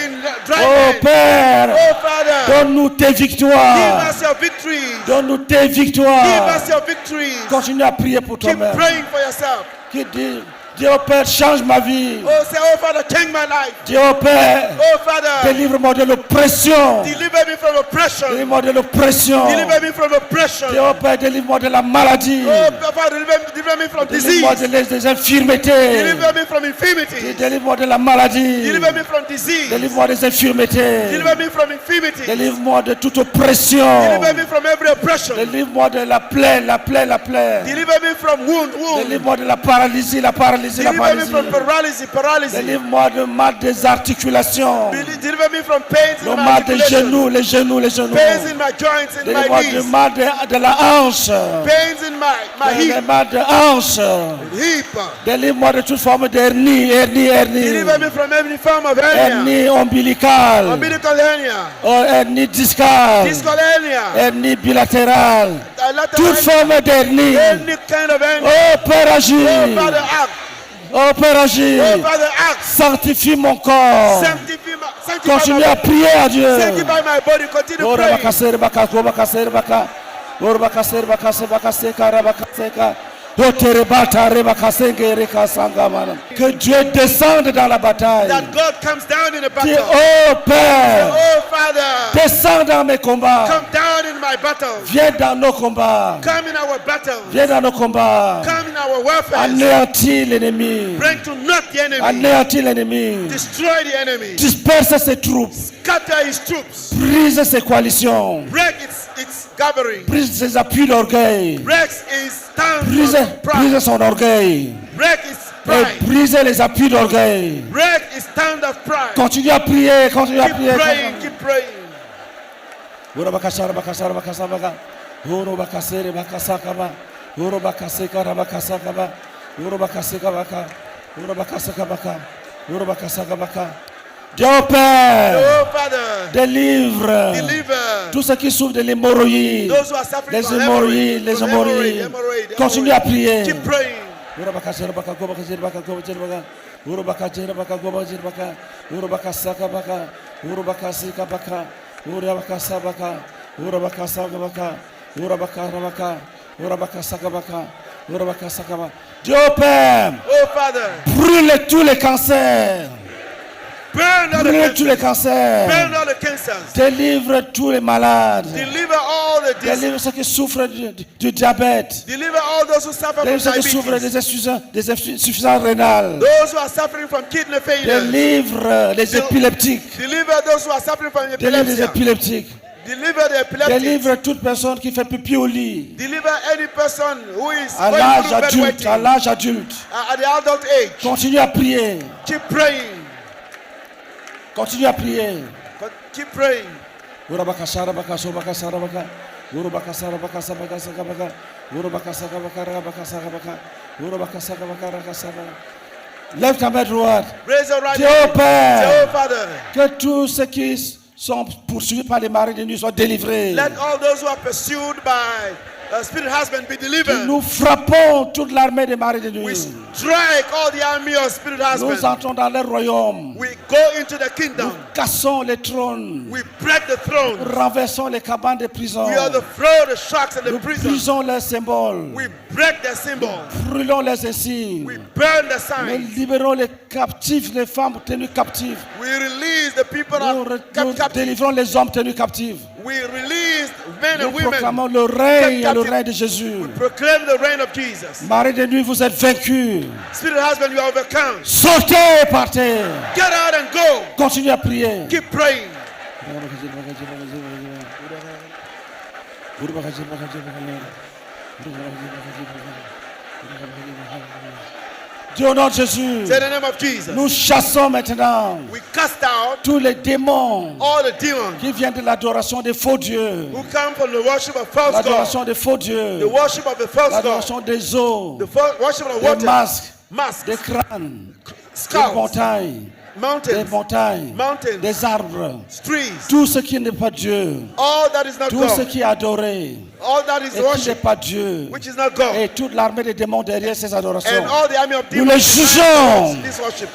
[SPEAKER 2] dry
[SPEAKER 1] Oh
[SPEAKER 2] land.
[SPEAKER 1] Père,
[SPEAKER 2] Oh Father,
[SPEAKER 1] donne-nous tes
[SPEAKER 2] give
[SPEAKER 1] victoires.
[SPEAKER 2] us your victories.
[SPEAKER 1] Donne-nous tes
[SPEAKER 2] Give
[SPEAKER 1] victoires.
[SPEAKER 2] us your victories.
[SPEAKER 1] Continue à prier pour
[SPEAKER 2] Keep
[SPEAKER 1] toi-même.
[SPEAKER 2] praying for yourself.
[SPEAKER 1] Qui dit, Dieu Père, change ma vie.
[SPEAKER 2] Oh, say, oh Father, change my life.
[SPEAKER 1] Dieu Père,
[SPEAKER 2] Oh Father,
[SPEAKER 1] délivre-moi de l'oppression.
[SPEAKER 2] deliver me from oppression.
[SPEAKER 1] Délivre-moi de l'oppression.
[SPEAKER 2] Deliver me from oppression.
[SPEAKER 1] Dieu Père, délivre-moi de la maladie.
[SPEAKER 2] Oh Father, deliver me from
[SPEAKER 1] Délivre-moi
[SPEAKER 2] disease.
[SPEAKER 1] des infirmités.
[SPEAKER 2] Deliver me from infirmity.
[SPEAKER 1] Délivre-moi de la maladie.
[SPEAKER 2] Deliver me from disease.
[SPEAKER 1] Délivre-moi des infirmités.
[SPEAKER 2] Deliver me from infirmity.
[SPEAKER 1] Délivre-moi de toute oppression.
[SPEAKER 2] Deliver me from every oppression.
[SPEAKER 1] Délivre-moi de la plaie, la plaie, la plaie.
[SPEAKER 2] Deliver me from wound.
[SPEAKER 1] Délivre-moi de la paralysie, la paralysie, la
[SPEAKER 2] Deliver me
[SPEAKER 1] paralysie.
[SPEAKER 2] from paralysis.
[SPEAKER 1] Délivre-moi de mal des articulations.
[SPEAKER 2] Deliver me from pains
[SPEAKER 1] Le
[SPEAKER 2] in my
[SPEAKER 1] mal des
[SPEAKER 2] articulation.
[SPEAKER 1] genoux, les genoux, les genoux.
[SPEAKER 2] Pains in my joints, in my
[SPEAKER 1] Délivre-moi du
[SPEAKER 2] knees.
[SPEAKER 1] mal de la hanche.
[SPEAKER 2] Pains in my
[SPEAKER 1] Le
[SPEAKER 2] hip.
[SPEAKER 1] mal de hanche.
[SPEAKER 2] Hip.
[SPEAKER 1] Délivre-moi de toute forme d'hernie,
[SPEAKER 2] Deliver
[SPEAKER 1] hernie.
[SPEAKER 2] me from every form of hernia.
[SPEAKER 1] Hernie ombilicale.
[SPEAKER 2] Umbilical hernia.
[SPEAKER 1] Oh, hernie discale.
[SPEAKER 2] Discal hernia.
[SPEAKER 1] Hernie bilatérale. Toute
[SPEAKER 2] Lateral
[SPEAKER 1] forme d'hernie.
[SPEAKER 2] any kind of hernia.
[SPEAKER 1] Oh, Père agis.
[SPEAKER 2] Oh Father, act.
[SPEAKER 1] Oh, Père agis.
[SPEAKER 2] Oh Father, act.
[SPEAKER 1] Sanctifie mon corps.
[SPEAKER 2] Sanctify
[SPEAKER 1] Continue
[SPEAKER 2] my
[SPEAKER 1] à
[SPEAKER 2] body.
[SPEAKER 1] prier à Dieu.
[SPEAKER 2] Sanctify my body. Continue
[SPEAKER 1] Ora
[SPEAKER 2] praying.
[SPEAKER 1] bakasere baka ko bakasere baka. Ora bakasere bakase bakase kara bakaseka. Otere batare bakasenge reka sangamana. Que Dieu descende dans la bataille.
[SPEAKER 2] That God comes down in the
[SPEAKER 1] Dis,
[SPEAKER 2] battle.
[SPEAKER 1] oh Père,
[SPEAKER 2] Oh Father,
[SPEAKER 1] descends dans mes combats.
[SPEAKER 2] come down in my battle.
[SPEAKER 1] Viens dans nos combats.
[SPEAKER 2] Come in our battle.
[SPEAKER 1] Viens dans nos combats.
[SPEAKER 2] Come in our warfare.
[SPEAKER 1] Anéantis l'ennemi.
[SPEAKER 2] Bring to naught the enemy.
[SPEAKER 1] Anéantis l'ennemi.
[SPEAKER 2] Destroy the enemy.
[SPEAKER 1] Disperse ses troupes.
[SPEAKER 2] Scatter his troops.
[SPEAKER 1] Brise ses coalitions.
[SPEAKER 2] Break its gathering.
[SPEAKER 1] Brise ses appuis d'orgueil.
[SPEAKER 2] Break his stand
[SPEAKER 1] Brise,
[SPEAKER 2] of pride.
[SPEAKER 1] brise son orgueil.
[SPEAKER 2] Break his
[SPEAKER 1] Et
[SPEAKER 2] pride.
[SPEAKER 1] brise les appuis d'orgueil.
[SPEAKER 2] Break his stand of pride.
[SPEAKER 1] Continue à prier, continue à
[SPEAKER 2] Keep
[SPEAKER 1] prier.
[SPEAKER 2] praying. Keep praying.
[SPEAKER 1] Ura bakasara bakasara bakasara baka. Uro bakasere bakasaka ba. Uro bakaseka bakasaka ba. Uro bakaseka baka. Uro bakasaka baka. Uro bakasaka baka. Dieu Père,
[SPEAKER 2] Oh Father,
[SPEAKER 1] délivre
[SPEAKER 2] deliver
[SPEAKER 1] tous ceux qui souffrent de l'hémorroïde.
[SPEAKER 2] those who are suffering
[SPEAKER 1] Les
[SPEAKER 2] from
[SPEAKER 1] hémorroïdes, les
[SPEAKER 2] from
[SPEAKER 1] hémorroïdes.
[SPEAKER 2] hemorrhoid.
[SPEAKER 1] Continue à prier.
[SPEAKER 2] Keep praying.
[SPEAKER 1] Ura bakasara baka go bakasere baka go bakasere baka. Uro bakasere baka go bakasere baka. Uro bakasaka baka. Uro bakaseka baka. Uro bakasa baka. Uro bakasaka baka. Uro bakara baka. Uro bakasaka baka. Uro bakasaka baka. Dieu Père,
[SPEAKER 2] Oh Father,
[SPEAKER 1] brûle tous les cancers.
[SPEAKER 2] burn all the
[SPEAKER 1] Brûle tous les
[SPEAKER 2] cancers.
[SPEAKER 1] cancers.
[SPEAKER 2] Burn all the cancers.
[SPEAKER 1] Délivre tous les malades.
[SPEAKER 2] Deliver all the diseases.
[SPEAKER 1] Délivre ceux qui souffrent du diabète.
[SPEAKER 2] Deliver all those who suffer from
[SPEAKER 1] Délivre ceux qui souffrent
[SPEAKER 2] diabetes.
[SPEAKER 1] des insuffisances rénales.
[SPEAKER 2] Those who are suffering from kidney failure.
[SPEAKER 1] Délivre les épileptiques.
[SPEAKER 2] Deliver those who are suffering from
[SPEAKER 1] Délivre les
[SPEAKER 2] epilepsy.
[SPEAKER 1] épileptiques.
[SPEAKER 2] Deliver the epileptic.
[SPEAKER 1] Délivre toute personne qui fait pipi au lit.
[SPEAKER 2] Deliver any person who is
[SPEAKER 1] À
[SPEAKER 2] going
[SPEAKER 1] l'âge
[SPEAKER 2] through
[SPEAKER 1] adulte. À
[SPEAKER 2] bedwetting.
[SPEAKER 1] l'âge adulte.
[SPEAKER 2] At the adult age.
[SPEAKER 1] Continue à prier.
[SPEAKER 2] Keep praying.
[SPEAKER 1] Continue à prier.
[SPEAKER 2] Keep praying.
[SPEAKER 1] Urabaka sarabaka sobaka sarabaka. Urubaka sarabaka sabaka sakabaka. Urubaka sakabaka rabaka sakabaka. Urubaka sakabaka rakasaba. Lève ta main droite.
[SPEAKER 2] Raise your right
[SPEAKER 1] Dieu
[SPEAKER 2] hand.
[SPEAKER 1] Père.
[SPEAKER 2] Say, oh Father,
[SPEAKER 1] Que tous ceux qui sont poursuivis par les maris de nuit soient délivrés.
[SPEAKER 2] let all those who are pursued by spirit husband be delivered.
[SPEAKER 1] Nous frappons toute l'armée des maris de
[SPEAKER 2] We
[SPEAKER 1] nuit.
[SPEAKER 2] strike all the army of spirit
[SPEAKER 1] Nous
[SPEAKER 2] husband.
[SPEAKER 1] entrons dans leur royaume.
[SPEAKER 2] We go into the kingdom.
[SPEAKER 1] Nous cassons les trônes.
[SPEAKER 2] We break the throne.
[SPEAKER 1] Nous renversons les cabanes de prison.
[SPEAKER 2] We overthrow the sharks and the
[SPEAKER 1] Nous
[SPEAKER 2] prison.
[SPEAKER 1] brisons les symboles.
[SPEAKER 2] We break the symbol.
[SPEAKER 1] Brûlons les insignes.
[SPEAKER 2] We burn the
[SPEAKER 1] Nous
[SPEAKER 2] signs.
[SPEAKER 1] libérons les captifs, les femmes tenues captives.
[SPEAKER 2] We release the people
[SPEAKER 1] Nous,
[SPEAKER 2] that
[SPEAKER 1] nous
[SPEAKER 2] kept captive.
[SPEAKER 1] délivrons les hommes tenus captifs.
[SPEAKER 2] We release men
[SPEAKER 1] Nous
[SPEAKER 2] and women.
[SPEAKER 1] proclamons le règne,
[SPEAKER 2] kept
[SPEAKER 1] le
[SPEAKER 2] captive.
[SPEAKER 1] règne de Jésus.
[SPEAKER 2] Proclaim the reign of Jesus.
[SPEAKER 1] Marie de nuit, vous êtes vaincus.
[SPEAKER 2] Spirit husband, you are overcome.
[SPEAKER 1] Sortez, partez.
[SPEAKER 2] Get out and go.
[SPEAKER 1] Continuez à prier.
[SPEAKER 2] Keep praying.
[SPEAKER 1] Dieu au nom de Jésus,
[SPEAKER 2] Say the name of Jesus.
[SPEAKER 1] nous chassons maintenant
[SPEAKER 2] We cast out
[SPEAKER 1] tous les démons
[SPEAKER 2] all the demons
[SPEAKER 1] qui viennent de l'adoration des faux dieux,
[SPEAKER 2] who come from the worship of false gods,
[SPEAKER 1] l'adoration des faux
[SPEAKER 2] the
[SPEAKER 1] dieux,
[SPEAKER 2] worship of the false gods,
[SPEAKER 1] l'adoration des eaux,
[SPEAKER 2] the worship of
[SPEAKER 1] des
[SPEAKER 2] water,
[SPEAKER 1] masques,
[SPEAKER 2] masks,
[SPEAKER 1] des crânes, des
[SPEAKER 2] skulls,
[SPEAKER 1] montagnes, des
[SPEAKER 2] mountains,
[SPEAKER 1] montagnes,
[SPEAKER 2] mountains,
[SPEAKER 1] des arbres,
[SPEAKER 2] trees,
[SPEAKER 1] tout ce qui n'est pas Dieu,
[SPEAKER 2] all that is not
[SPEAKER 1] tout ce
[SPEAKER 2] God,
[SPEAKER 1] qui est adoré
[SPEAKER 2] all that is
[SPEAKER 1] et qui n'est
[SPEAKER 2] worship,
[SPEAKER 1] pas Dieu,
[SPEAKER 2] which is not God,
[SPEAKER 1] et toute l'armée des démons derrière ces adorations.
[SPEAKER 2] and all the army of
[SPEAKER 1] Nous
[SPEAKER 2] demons
[SPEAKER 1] les jugeons.
[SPEAKER 2] behind this worship.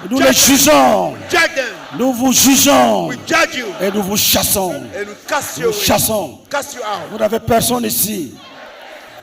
[SPEAKER 1] Nous
[SPEAKER 2] We
[SPEAKER 1] les
[SPEAKER 2] judge them.
[SPEAKER 1] jugeons,
[SPEAKER 2] Judge them.
[SPEAKER 1] nous vous jugeons
[SPEAKER 2] We judge you
[SPEAKER 1] et nous vous chassons.
[SPEAKER 2] and we cast you
[SPEAKER 1] Nous
[SPEAKER 2] away.
[SPEAKER 1] chassons.
[SPEAKER 2] Cast you out.
[SPEAKER 1] Vous n'avez personne ici.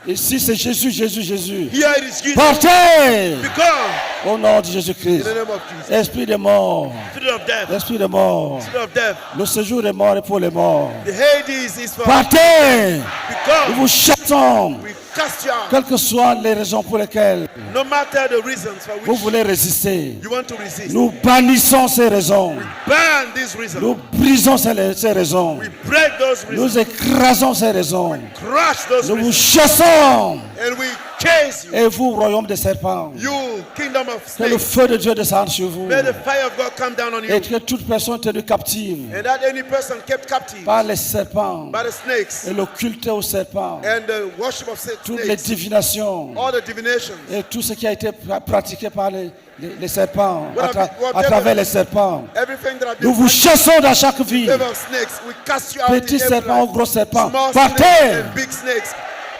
[SPEAKER 1] Ici, c'est Jésus, Jésus, Jésus.
[SPEAKER 2] Here it is Jesus.
[SPEAKER 1] Partez
[SPEAKER 2] Become
[SPEAKER 1] au nom de
[SPEAKER 2] in
[SPEAKER 1] Jésus-Christ.
[SPEAKER 2] the name of Jesus.
[SPEAKER 1] Esprit de mort,
[SPEAKER 2] Spirit of death.
[SPEAKER 1] esprit de mort.
[SPEAKER 2] Spirit of death.
[SPEAKER 1] Le séjour des morts est pour les morts.
[SPEAKER 2] The Hades is for
[SPEAKER 1] Partez. Nous
[SPEAKER 2] become.
[SPEAKER 1] vous chassons.
[SPEAKER 2] We cast you out.
[SPEAKER 1] Quelles que soient les raisons pour lesquelles
[SPEAKER 2] No matter the reasons for
[SPEAKER 1] vous
[SPEAKER 2] which
[SPEAKER 1] voulez résister,
[SPEAKER 2] you want to resist.
[SPEAKER 1] nous bannissons ces raisons.
[SPEAKER 2] Burn these reasons.
[SPEAKER 1] Nous brisons ces raisons.
[SPEAKER 2] We break those reasons.
[SPEAKER 1] Nous écrasons ces raisons.
[SPEAKER 2] Crush those
[SPEAKER 1] Nous vous
[SPEAKER 2] reasons.
[SPEAKER 1] chassons.
[SPEAKER 2] And we chase you.
[SPEAKER 1] Et vous, royaume des serpents,
[SPEAKER 2] You, kingdom of
[SPEAKER 1] que le
[SPEAKER 2] snakes.
[SPEAKER 1] feu de Dieu descende sur vous.
[SPEAKER 2] May the fire of God come down on
[SPEAKER 1] Et
[SPEAKER 2] you.
[SPEAKER 1] que toute personne tenue captive
[SPEAKER 2] And that any person kept captive
[SPEAKER 1] par les serpents
[SPEAKER 2] by the snakes
[SPEAKER 1] et le culte aux serpents,
[SPEAKER 2] and the worship of
[SPEAKER 1] toutes les
[SPEAKER 2] snakes,
[SPEAKER 1] divinations
[SPEAKER 2] all the divinations,
[SPEAKER 1] et tout ce qui a été pratiqué par les serpents,
[SPEAKER 2] Whatever-
[SPEAKER 1] à travers les serpents.
[SPEAKER 2] everything that has
[SPEAKER 1] Nous
[SPEAKER 2] been
[SPEAKER 1] vous chassons dans chaque vie.
[SPEAKER 2] favor of snakes, we cast you out in
[SPEAKER 1] Petits
[SPEAKER 2] every
[SPEAKER 1] serpents ou
[SPEAKER 2] life.
[SPEAKER 1] gros serpents.
[SPEAKER 2] Small
[SPEAKER 1] Partez!
[SPEAKER 2] snakes and big snakes.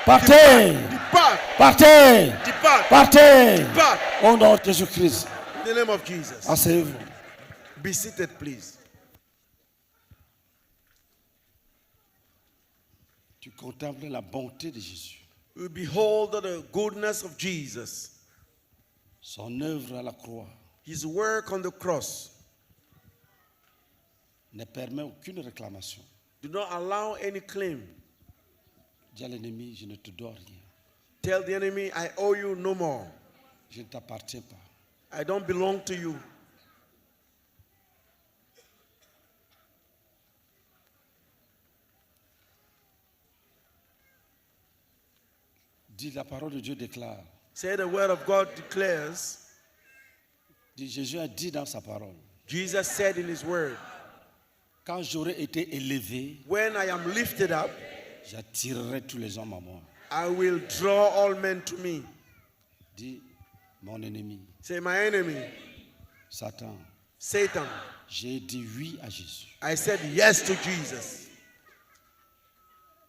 [SPEAKER 1] Partez!
[SPEAKER 2] Depart,
[SPEAKER 1] Partez!
[SPEAKER 2] depart,
[SPEAKER 1] Partez!
[SPEAKER 2] depart.
[SPEAKER 1] Au nom de Jésus-Christ.
[SPEAKER 2] In the name of Jesus.
[SPEAKER 1] Asseyez-vous.
[SPEAKER 2] Be seated, please.
[SPEAKER 1] Tu contemples la bonté de Jésus,
[SPEAKER 2] We behold the goodness of Jesus,
[SPEAKER 1] son œuvre à la croix
[SPEAKER 2] his work on the cross.
[SPEAKER 1] ne permet aucune réclamation.
[SPEAKER 2] Do not allow any claim.
[SPEAKER 1] Dis à l'ennemi, je ne te dois rien.
[SPEAKER 2] Tell the enemy, I owe you no more.
[SPEAKER 1] Je ne t'appartiens pas.
[SPEAKER 2] I don't belong to you.
[SPEAKER 1] Dis, la parole de Dieu déclare.
[SPEAKER 2] Say the word of God declares,
[SPEAKER 1] Dis, Jésus a dit dans sa parole,
[SPEAKER 2] Jesus said in his word,
[SPEAKER 1] quand j'aurai été élevé,
[SPEAKER 2] when I am lifted up,
[SPEAKER 1] j'attirerai tous les hommes à moi.
[SPEAKER 2] I will draw all men to me.
[SPEAKER 1] Dis, mon ennemi,
[SPEAKER 2] Say, my enemy,
[SPEAKER 1] Satan,
[SPEAKER 2] Satan,
[SPEAKER 1] j'ai dit oui à Jésus.
[SPEAKER 2] I said yes to Jesus.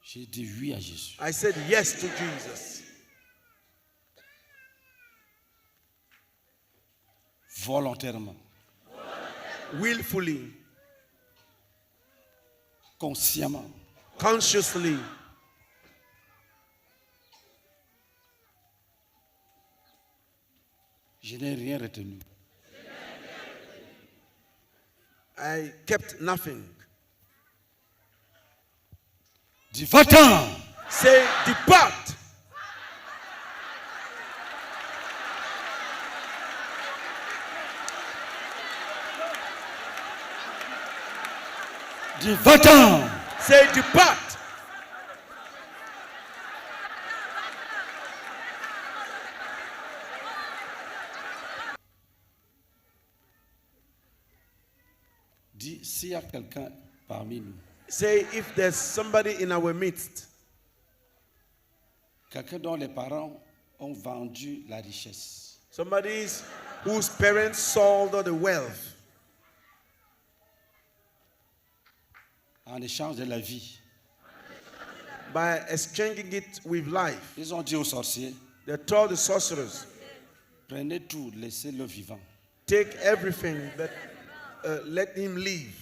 [SPEAKER 1] J'ai dit oui à Jésus.
[SPEAKER 2] I said yes to Jesus.
[SPEAKER 1] Volontairement,
[SPEAKER 2] Willfully,
[SPEAKER 1] consciemment,
[SPEAKER 2] consciously,
[SPEAKER 1] je n'ai rien retenu.
[SPEAKER 2] I kept nothing.
[SPEAKER 1] Dis, va-t'en!
[SPEAKER 2] Say, depart.
[SPEAKER 1] Dis, va-t'en!
[SPEAKER 2] Say, depart.
[SPEAKER 1] Dis, s'il y a quelqu'un parmi nous
[SPEAKER 2] Say, if there's somebody in our midst
[SPEAKER 1] Quelqu'un dont les parents ont vendu la richesse.
[SPEAKER 2] Somebody whose parents sold all the wealth
[SPEAKER 1] En échange de la vie.
[SPEAKER 2] by exchanging it with life.
[SPEAKER 1] Ils ont dit aux sorciers,
[SPEAKER 2] They told the sorcerers,
[SPEAKER 1] prenez tout, laissez-le vivant.
[SPEAKER 2] take everything, but let him live.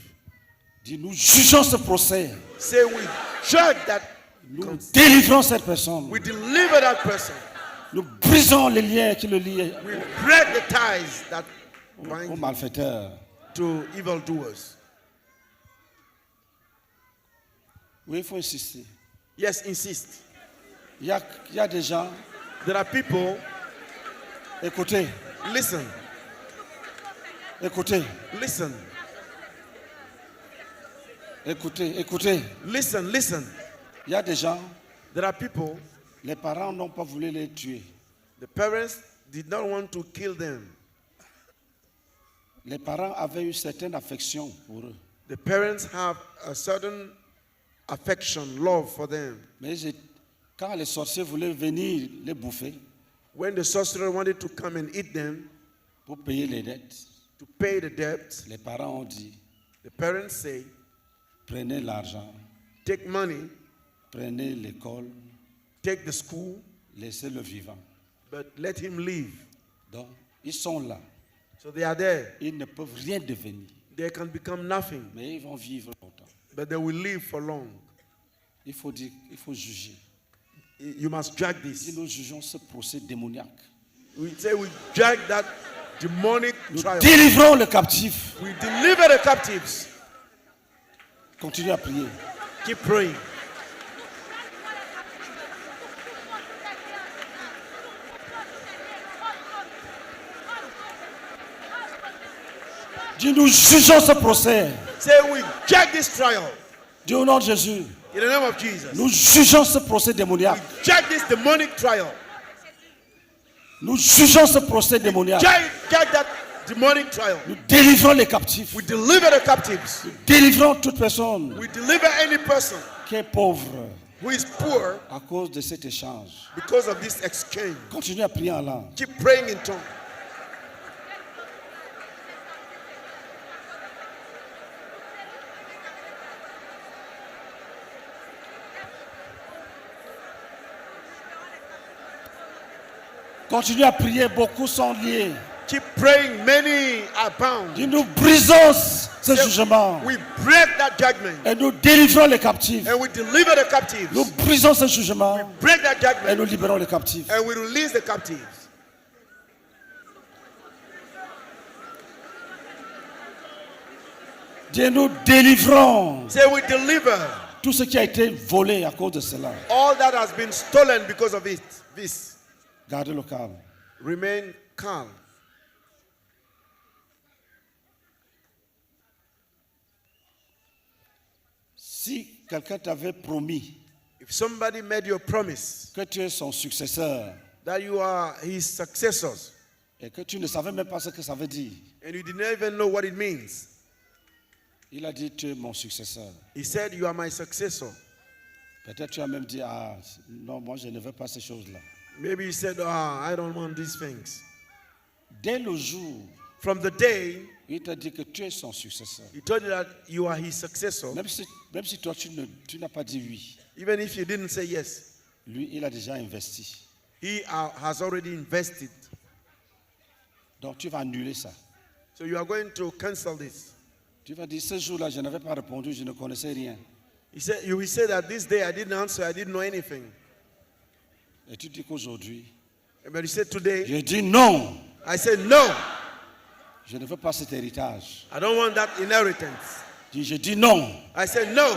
[SPEAKER 1] Dit, nous jugeons ce procès.
[SPEAKER 2] Say we judge that,
[SPEAKER 1] Nous délivrons cette personne.
[SPEAKER 2] we deliver that person.
[SPEAKER 1] Nous brisons les liens qui le lient
[SPEAKER 2] We break the ties that
[SPEAKER 1] aux
[SPEAKER 2] bind him
[SPEAKER 1] malfaiteurs.
[SPEAKER 2] to evildoers.
[SPEAKER 1] Oui, il faut insister.
[SPEAKER 2] Yes, insist.
[SPEAKER 1] Il y a des gens,
[SPEAKER 2] There are people,
[SPEAKER 1] écoutez,
[SPEAKER 2] listen,
[SPEAKER 1] écoutez,
[SPEAKER 2] listen,
[SPEAKER 1] écoutez, écoutez.
[SPEAKER 2] listen, listen.
[SPEAKER 1] Il y a des gens,
[SPEAKER 2] There are people,
[SPEAKER 1] les parents n'ont pas voulu les tuer.
[SPEAKER 2] the parents did not want to kill them.
[SPEAKER 1] Les parents avaient une certaine affection pour eux.
[SPEAKER 2] The parents have a certain affection, love for them.
[SPEAKER 1] Mais quand les sorciers voulaient venir les bouffer
[SPEAKER 2] When the sorcerer wanted to come and eat them
[SPEAKER 1] pour payer les dettes,
[SPEAKER 2] to pay the debt,
[SPEAKER 1] les parents ont dit,
[SPEAKER 2] the parents say,
[SPEAKER 1] prenez l'argent,
[SPEAKER 2] take money,
[SPEAKER 1] prenez l'école,
[SPEAKER 2] take the school,
[SPEAKER 1] laissez-le vivant.
[SPEAKER 2] but let him live.
[SPEAKER 1] Donc, ils sont là.
[SPEAKER 2] So they are there.
[SPEAKER 1] Ils ne peuvent rien devenir,
[SPEAKER 2] They can become nothing,
[SPEAKER 1] mais ils vont vivre longtemps.
[SPEAKER 2] but they will live for long.
[SPEAKER 1] Il faut dire, il faut juger.
[SPEAKER 2] You must judge
[SPEAKER 1] Si
[SPEAKER 2] this.
[SPEAKER 1] nous jugeons ce procès démoniaque,
[SPEAKER 2] We say we judge that demonic
[SPEAKER 1] nous
[SPEAKER 2] trial.
[SPEAKER 1] délivrons le captif.
[SPEAKER 2] We deliver the captives.
[SPEAKER 1] Continuez à prier.
[SPEAKER 2] Keep praying.
[SPEAKER 1] Dis, nous jugeons ce procès.
[SPEAKER 2] Say we judge this trial
[SPEAKER 1] Dis au nom de Jésus.
[SPEAKER 2] in the name of Jesus.
[SPEAKER 1] Nous jugeons ce procès démoniaque.
[SPEAKER 2] Judge this demonic trial.
[SPEAKER 1] Nous jugeons ce procès démoniaque.
[SPEAKER 2] Judge that demonic trial.
[SPEAKER 1] Nous délivrons les captifs.
[SPEAKER 2] We deliver the captives.
[SPEAKER 1] Délivrons toute personne
[SPEAKER 2] We deliver any person
[SPEAKER 1] qui est pauvre
[SPEAKER 2] who is poor
[SPEAKER 1] à cause de cet échange.
[SPEAKER 2] because of this exchange.
[SPEAKER 1] Continuez à prier en langue.
[SPEAKER 2] Keep praying in tongues.
[SPEAKER 1] Continuez à prier. Beaucoup sont liés.
[SPEAKER 2] Keep praying. Many are bound.
[SPEAKER 1] Dis, nous brisons ce jugement.
[SPEAKER 2] We break that judgment
[SPEAKER 1] Et nous délivrons les captifs.
[SPEAKER 2] and we deliver the captives.
[SPEAKER 1] Nous brisons ce jugement.
[SPEAKER 2] Break that
[SPEAKER 1] Et
[SPEAKER 2] judgment
[SPEAKER 1] nous libérons les captifs.
[SPEAKER 2] and we release the captives.
[SPEAKER 1] Dis, nous délivrons
[SPEAKER 2] Say we deliver
[SPEAKER 1] tout ce qui a été volé à cause de cela.
[SPEAKER 2] all that has been stolen because of it. This.
[SPEAKER 1] Gardez le calme.
[SPEAKER 2] Remain calm.
[SPEAKER 1] Si quelqu'un t'avait promis
[SPEAKER 2] If somebody made you a promise
[SPEAKER 1] que tu es son successeur
[SPEAKER 2] that you are his successors
[SPEAKER 1] et que tu ne savais même pas ce que ça veut dire,
[SPEAKER 2] and you didn't even know what it means,
[SPEAKER 1] il a dit tu es mon successeur.
[SPEAKER 2] he said, you are my successor.
[SPEAKER 1] Peut-être tu as même dit ah non, moi je ne veux pas ces choses-là.
[SPEAKER 2] Maybe he said, I don't want these things.
[SPEAKER 1] Dès le jour
[SPEAKER 2] From the day
[SPEAKER 1] il t'a dit que tu es son successeur,
[SPEAKER 2] he told you that you are his successor,
[SPEAKER 1] même si toi tu n'as pas dit oui,
[SPEAKER 2] even if you didn't say yes,
[SPEAKER 1] lui il a déjà investi.
[SPEAKER 2] he has already invested.
[SPEAKER 1] Donc tu vas annuler ça.
[SPEAKER 2] So you are going to cancel this.
[SPEAKER 1] Tu vas dire ce jour-là je n'avais pas répondu, je ne connaissais rien.
[SPEAKER 2] You will say that this day I didn't answer, I didn't know anything.
[SPEAKER 1] Et tu dis qu'aujourd'hui,
[SPEAKER 2] But you said today,
[SPEAKER 1] je dis non,
[SPEAKER 2] I said no,
[SPEAKER 1] je ne veux pas cet héritage.
[SPEAKER 2] I don't want that inheritance.
[SPEAKER 1] Je dis non,
[SPEAKER 2] I said no,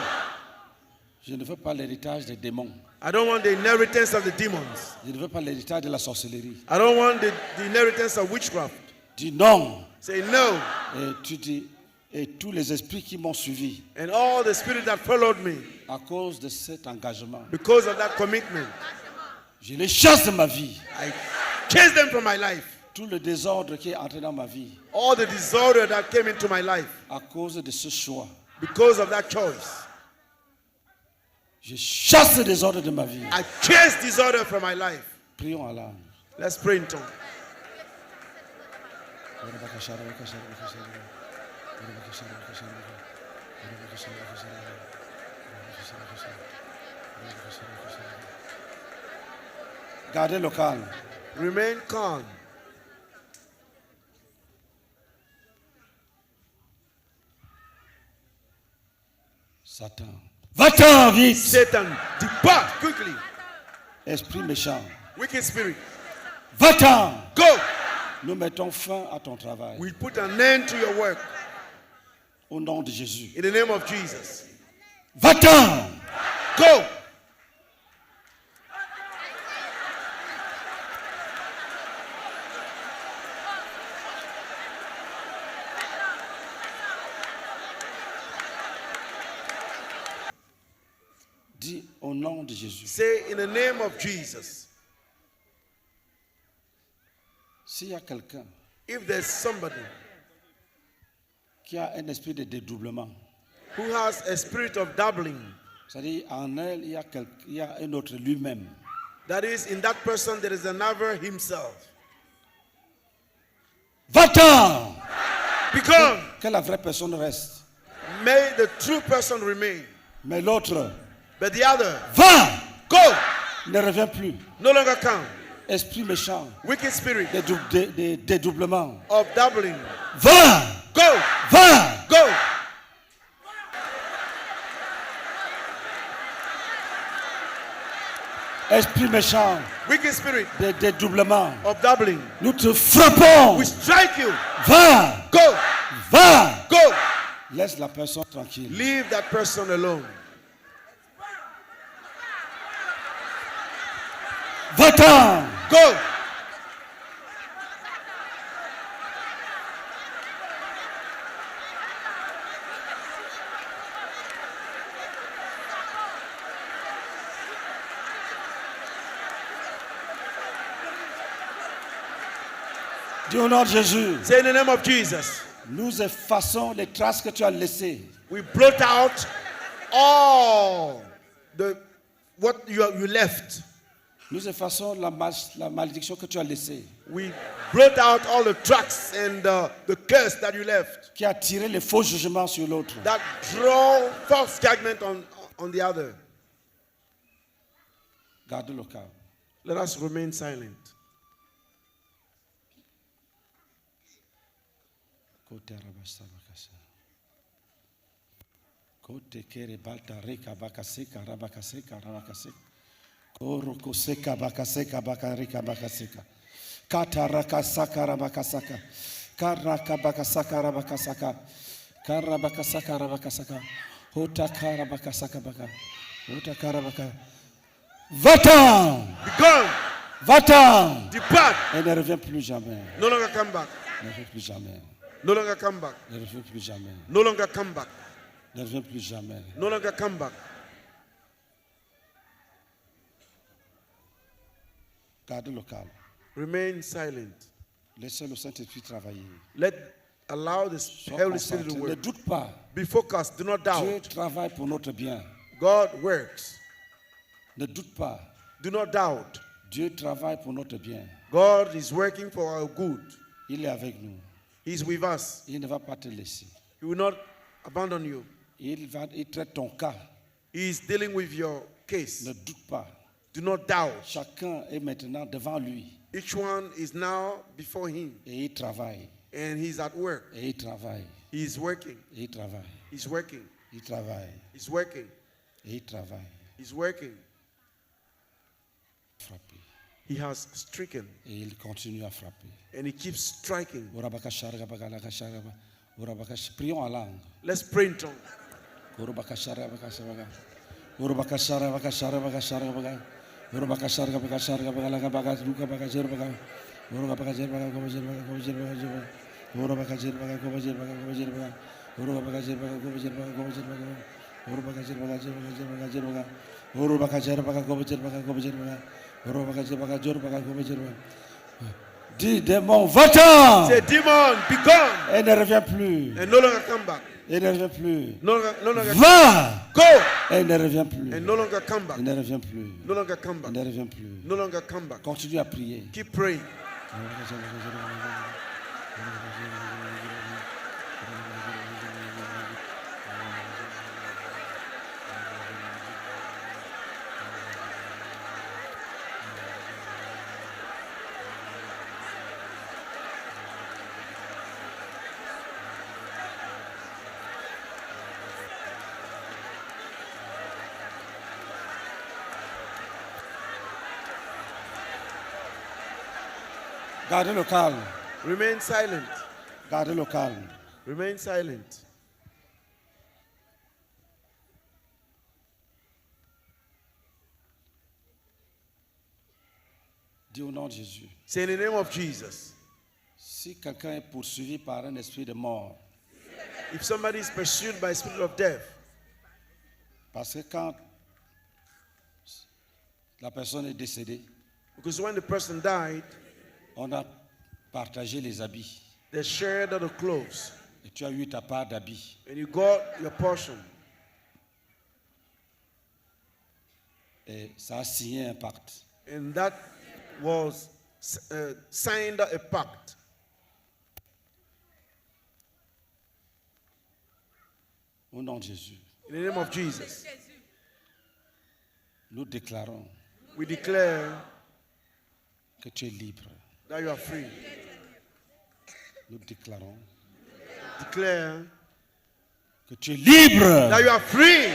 [SPEAKER 1] je ne veux pas l'héritage des démons.
[SPEAKER 2] I don't want the inheritance of the demons.
[SPEAKER 1] Je ne veux pas l'héritage de la sorcellerie.
[SPEAKER 2] I don't want the inheritance of witchcraft.
[SPEAKER 1] Dis non.
[SPEAKER 2] Say no.
[SPEAKER 1] Et tu dis, et tous les esprits qui m'ont suivi
[SPEAKER 2] And all the spirit that followed me
[SPEAKER 1] à cause de cet engagement,
[SPEAKER 2] because of that commitment,
[SPEAKER 1] je les chasse de ma vie.
[SPEAKER 2] I chased them from my life.
[SPEAKER 1] Tout le désordre qui est entré dans ma vie
[SPEAKER 2] All the disorder that came into my life
[SPEAKER 1] à cause de ce choix,
[SPEAKER 2] because of that choice.
[SPEAKER 1] Je chasse le désordre de ma vie.
[SPEAKER 2] I chase disorder from my life.
[SPEAKER 1] Prions en langue.
[SPEAKER 2] Let's pray in tongues.
[SPEAKER 1] Gardez le calme.
[SPEAKER 2] Remain calm.
[SPEAKER 1] Satan. Va-t'en vite.
[SPEAKER 2] Satan, depart quickly.
[SPEAKER 1] Esprit méchant.
[SPEAKER 2] Wicked spirit,
[SPEAKER 1] Va-t'en.
[SPEAKER 2] go.
[SPEAKER 1] Nous mettons fin à ton travail.
[SPEAKER 2] We put an end to your work
[SPEAKER 1] Au nom de Jésus.
[SPEAKER 2] in the name of Jesus.
[SPEAKER 1] Va-t'en.
[SPEAKER 2] Go.
[SPEAKER 1] Dis au nom de Jésus.
[SPEAKER 2] Say in the name of Jesus.
[SPEAKER 1] S'il y a quelqu'un
[SPEAKER 2] If there's somebody
[SPEAKER 1] qui a un esprit de dédoublement,
[SPEAKER 2] who has a spirit of dabbling,
[SPEAKER 1] c'est-à-dire en elle, il y a un autre lui-même.
[SPEAKER 2] that is, in that person there is another himself.
[SPEAKER 1] Va-t'en.
[SPEAKER 2] Become.
[SPEAKER 1] Que la vraie personne reste.
[SPEAKER 2] May the true person remain.
[SPEAKER 1] Mais l'autre,
[SPEAKER 2] But the other,
[SPEAKER 1] va.
[SPEAKER 2] go.
[SPEAKER 1] Ne reviens plus.
[SPEAKER 2] No longer come.
[SPEAKER 1] Esprit méchant,
[SPEAKER 2] Wicked spirit
[SPEAKER 1] de dédoublement.
[SPEAKER 2] of dabbling.
[SPEAKER 1] Va.
[SPEAKER 2] Go.
[SPEAKER 1] Va.
[SPEAKER 2] Go.
[SPEAKER 1] Esprit méchant
[SPEAKER 2] Wicked spirit
[SPEAKER 1] de dédoublement.
[SPEAKER 2] of dabbling.
[SPEAKER 1] Nous te frappons.
[SPEAKER 2] We strike you.
[SPEAKER 1] Va.
[SPEAKER 2] Go.
[SPEAKER 1] Va.
[SPEAKER 2] Go.
[SPEAKER 1] Laisse la personne tranquille.
[SPEAKER 2] Leave that person alone.
[SPEAKER 1] Va-t'en.
[SPEAKER 2] Go.
[SPEAKER 1] Dis au nom de Jésus.
[SPEAKER 2] Say in the name of Jesus.
[SPEAKER 1] Nous effaçons les traces que tu as laissées.
[SPEAKER 2] We blot out all what you left.
[SPEAKER 1] Nous effaçons la malédiction que tu as laissée.
[SPEAKER 2] We blot out all the tracks and the curse that you left.
[SPEAKER 1] Qui a tiré les faux jugements sur l'autre.
[SPEAKER 2] That draw false judgment on the other.
[SPEAKER 1] Garde le calme.
[SPEAKER 2] Let us remain silent.
[SPEAKER 1] Kote rabasa bakasa. Kote kere balta reka bakaseka rabakaseka rabakaseka. Koro koseka bakaseka bakarika bakaseka. Kata rakasaka rabakasaka. Karaka bakasaka rabakasaka. Karabakasaka rabakasaka. Hota karabakasaka baka. Hota karabaka. Va-t'en!
[SPEAKER 2] Be gone.
[SPEAKER 1] Va-t'en!
[SPEAKER 2] Depart.
[SPEAKER 1] Et ne reviens plus jamais.
[SPEAKER 2] No longer come back.
[SPEAKER 1] Ne reviens plus jamais.
[SPEAKER 2] No longer come back.
[SPEAKER 1] Ne reviens plus jamais.
[SPEAKER 2] No longer come back.
[SPEAKER 1] Ne reviens plus jamais.
[SPEAKER 2] No longer come back.
[SPEAKER 1] Garde le calme.
[SPEAKER 2] Remain silent.
[SPEAKER 1] Laissez le Saint-Esprit travailler.
[SPEAKER 2] Allow the
[SPEAKER 1] Sois
[SPEAKER 2] Holy Spirit
[SPEAKER 1] concentré.
[SPEAKER 2] to
[SPEAKER 1] Ne
[SPEAKER 2] work.
[SPEAKER 1] doute pas.
[SPEAKER 2] Be focused. Do not
[SPEAKER 1] Dieu
[SPEAKER 2] doubt.
[SPEAKER 1] travaille pour notre bien.
[SPEAKER 2] God works.
[SPEAKER 1] Ne doute pas.
[SPEAKER 2] Do not doubt.
[SPEAKER 1] Dieu travaille pour notre bien.
[SPEAKER 2] God is working for our good.
[SPEAKER 1] Il est avec nous.
[SPEAKER 2] He's with us.
[SPEAKER 1] Il ne va pas te laisser.
[SPEAKER 2] He will not abandon you.
[SPEAKER 1] Il traite ton cas.
[SPEAKER 2] He is dealing with your case.
[SPEAKER 1] Ne doute pas.
[SPEAKER 2] Do not doubt.
[SPEAKER 1] Chacun est maintenant devant lui.
[SPEAKER 2] Each one is now before him
[SPEAKER 1] Et il travaille.
[SPEAKER 2] and he's at work.
[SPEAKER 1] Et il travaille.
[SPEAKER 2] He is working.
[SPEAKER 1] Et il travaille.
[SPEAKER 2] He's working.
[SPEAKER 1] Il travaille.
[SPEAKER 2] He's working.
[SPEAKER 1] Et il travaille.
[SPEAKER 2] He's working.
[SPEAKER 1] Frapper.
[SPEAKER 2] He has stricken
[SPEAKER 1] Et il continue à frapper.
[SPEAKER 2] and he keeps striking.
[SPEAKER 1] Prions en langue.
[SPEAKER 2] Let's pray in tongues.
[SPEAKER 1] Dis démon, va-t'en!
[SPEAKER 2] Say, demon, be gone
[SPEAKER 1] Et ne reviens plus.
[SPEAKER 2] and no longer come back.
[SPEAKER 1] Et ne revient plus.
[SPEAKER 2] No longer
[SPEAKER 1] Va!
[SPEAKER 2] go.
[SPEAKER 1] Et ne revient plus.
[SPEAKER 2] And no longer come back.
[SPEAKER 1] Il ne revient plus.
[SPEAKER 2] No longer come
[SPEAKER 1] Il
[SPEAKER 2] back.
[SPEAKER 1] ne revient plus.
[SPEAKER 2] No longer come back.
[SPEAKER 1] Continue à prier.
[SPEAKER 2] Keep praying.
[SPEAKER 1] Gardez le calme.
[SPEAKER 2] Remain silent.
[SPEAKER 1] Gardez le calme.
[SPEAKER 2] Remain silent.
[SPEAKER 1] Dis au nom de Jésus.
[SPEAKER 2] Say in the name of Jesus.
[SPEAKER 1] Si quelqu'un est poursuivi par un esprit de mort,
[SPEAKER 2] If somebody is pursued by a spirit of death,
[SPEAKER 1] parce que quand la personne est décédée,
[SPEAKER 2] because when the person died,
[SPEAKER 1] on a partagé les habits.
[SPEAKER 2] they shared the clothes,
[SPEAKER 1] Et tu as eu ta part d'habits.
[SPEAKER 2] and you got your portion,
[SPEAKER 1] Et ça a signé un pacte.
[SPEAKER 2] and that was signed a pact.
[SPEAKER 1] Au nom de Jésus,
[SPEAKER 2] In the name of Jesus,
[SPEAKER 1] nous déclarons
[SPEAKER 2] we declare
[SPEAKER 1] que tu es libre.
[SPEAKER 2] that you are free.
[SPEAKER 1] Nous déclarons
[SPEAKER 2] Declare
[SPEAKER 1] que tu es libre.
[SPEAKER 2] that you are free.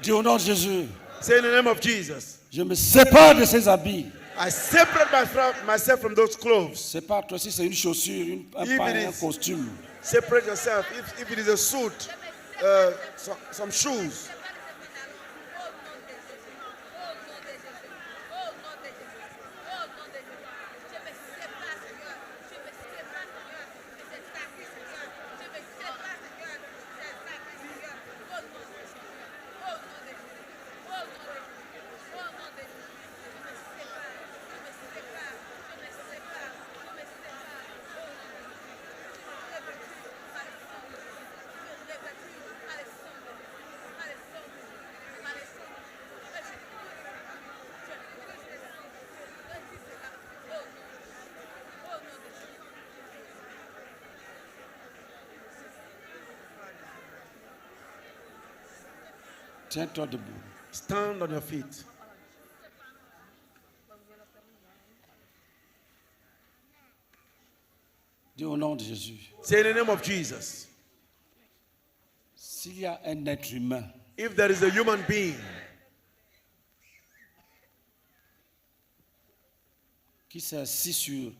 [SPEAKER 1] Dis au nom de Jésus,
[SPEAKER 2] Say in the name of Jesus,
[SPEAKER 1] je me sépare de ces habits.
[SPEAKER 2] I separate myself from those clothes.
[SPEAKER 1] Sépare-toi si c'est une chaussure, un
[SPEAKER 2] If
[SPEAKER 1] pain,
[SPEAKER 2] it
[SPEAKER 1] un
[SPEAKER 2] is-
[SPEAKER 1] costume.
[SPEAKER 2] Separate yourself. If it is a suit, some shoes.
[SPEAKER 1] Tiens-toi debout.
[SPEAKER 2] Stand on your feet.
[SPEAKER 1] Dis au nom de Jésus.
[SPEAKER 2] Say in the name of Jesus.
[SPEAKER 1] S'il y a un être humain
[SPEAKER 2] If there is a human being
[SPEAKER 1] qui s'est assis sur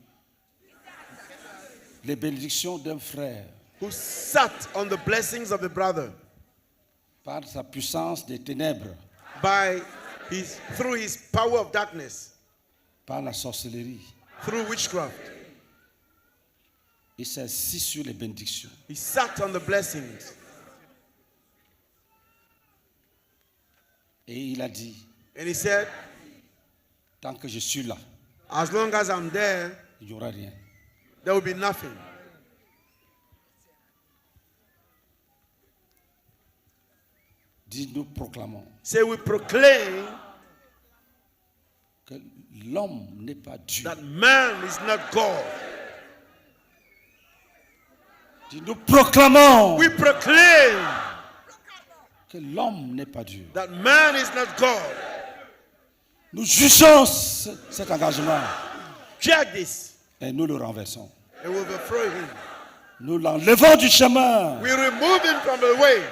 [SPEAKER 1] les bénédictions d'un frère
[SPEAKER 2] who sat on the blessings of the brother
[SPEAKER 1] par sa puissance des ténèbres,
[SPEAKER 2] through his power of darkness,
[SPEAKER 1] par la sorcellerie,
[SPEAKER 2] through witchcraft,
[SPEAKER 1] il s'est assis sur les bénédictions.
[SPEAKER 2] he sat on the blessings
[SPEAKER 1] Et il a dit,
[SPEAKER 2] and he said,
[SPEAKER 1] tant que je suis là,
[SPEAKER 2] as long as I'm there,
[SPEAKER 1] il n'y aura rien.
[SPEAKER 2] there will be nothing.
[SPEAKER 1] Dis, nous proclamons
[SPEAKER 2] Say we proclaim
[SPEAKER 1] que l'homme n'est pas Dieu.
[SPEAKER 2] that man is not God.
[SPEAKER 1] Dis, nous proclamons
[SPEAKER 2] We proclaim
[SPEAKER 1] que l'homme n'est pas Dieu.
[SPEAKER 2] that man is not God.
[SPEAKER 1] Nous jugeons cet engagement
[SPEAKER 2] Check this.
[SPEAKER 1] et nous le renversons.
[SPEAKER 2] And we overthrow him.
[SPEAKER 1] Nous l'enlevons du chemin.
[SPEAKER 2] We remove him from the way.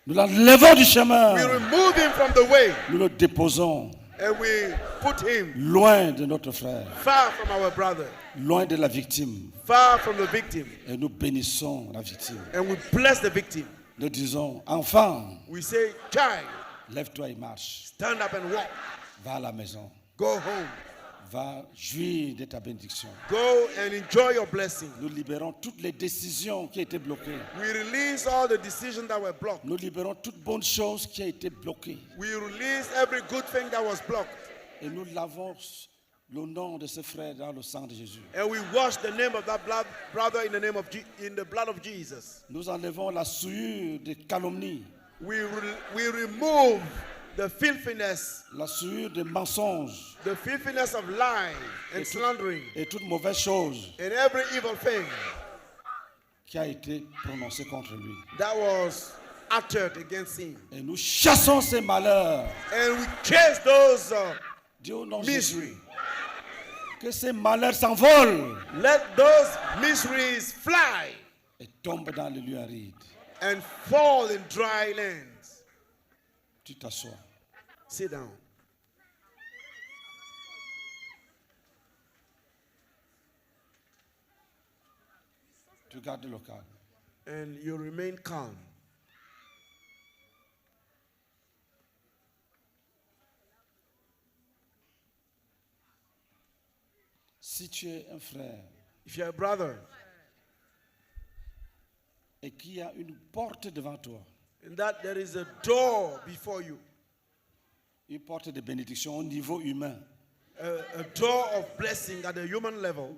[SPEAKER 1] Nous l'enlevons du
[SPEAKER 2] We
[SPEAKER 1] chemin.
[SPEAKER 2] remove him from the way.
[SPEAKER 1] Nous le déposons
[SPEAKER 2] And we put him
[SPEAKER 1] loin de notre frère,
[SPEAKER 2] far from our brother,
[SPEAKER 1] loin de la victime.
[SPEAKER 2] far from the victim.
[SPEAKER 1] Et nous bénissons la victime.
[SPEAKER 2] And we bless the victim.
[SPEAKER 1] Nous disons, enfant,
[SPEAKER 2] We say, child,
[SPEAKER 1] lève-toi et marche.
[SPEAKER 2] stand up and walk.
[SPEAKER 1] Va à la maison.
[SPEAKER 2] Go home.
[SPEAKER 1] Va jouir de ta bénédiction.
[SPEAKER 2] Go and enjoy your blessing.
[SPEAKER 1] Nous libérons toutes les décisions qui étaient bloquées.
[SPEAKER 2] We release all the decisions that were blocked.
[SPEAKER 1] Nous libérons toute bonne chose qui a été bloquée.
[SPEAKER 2] We release every good thing that was blocked.
[SPEAKER 1] Et nous lavons le nom de ce frère dans le sang de Jésus.
[SPEAKER 2] And we wash the name of that brother in the name of in the blood of Jesus.
[SPEAKER 1] Nous enlevons la souillure de calomnie,
[SPEAKER 2] We remove the filthiness,
[SPEAKER 1] la souillure de mensonges
[SPEAKER 2] the filthiness of lying and slandering
[SPEAKER 1] et toute mauvaise chose
[SPEAKER 2] and every evil thing
[SPEAKER 1] qui a été prononcée contre lui.
[SPEAKER 2] that was uttered against him.
[SPEAKER 1] Et nous chassons ces malheurs.
[SPEAKER 2] And we chase those
[SPEAKER 1] Dis au nom de Jésus
[SPEAKER 2] misery.
[SPEAKER 1] que ces malheurs s'envolent
[SPEAKER 2] Let those miseries fly
[SPEAKER 1] et tombent dans le lieu aride.
[SPEAKER 2] and fall in dry lands.
[SPEAKER 1] Tu t'assois.
[SPEAKER 2] Sit down.
[SPEAKER 1] Tu gardes le calme.
[SPEAKER 2] And you remain calm.
[SPEAKER 1] Si tu es un frère
[SPEAKER 2] If you're a brother
[SPEAKER 1] et qu'il y a une porte devant toi,
[SPEAKER 2] and that there is a door before you,
[SPEAKER 1] une porte de bénédiction au niveau humain,
[SPEAKER 2] a door of blessing at the human level,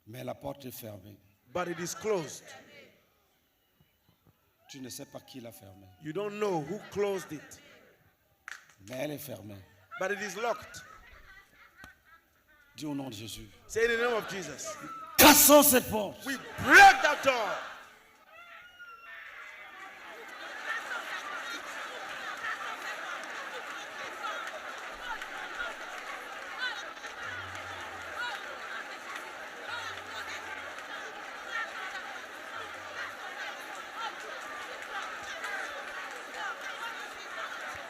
[SPEAKER 1] mais la porte est fermée.
[SPEAKER 2] but it is closed.
[SPEAKER 1] Tu ne sais pas qui l'a fermée,
[SPEAKER 2] You don't know who closed it,
[SPEAKER 1] mais elle est fermée.
[SPEAKER 2] but it is locked.
[SPEAKER 1] Dis au nom de Jésus.
[SPEAKER 2] Say in the name of Jesus.
[SPEAKER 1] Cassons cette porte.
[SPEAKER 2] We break that door.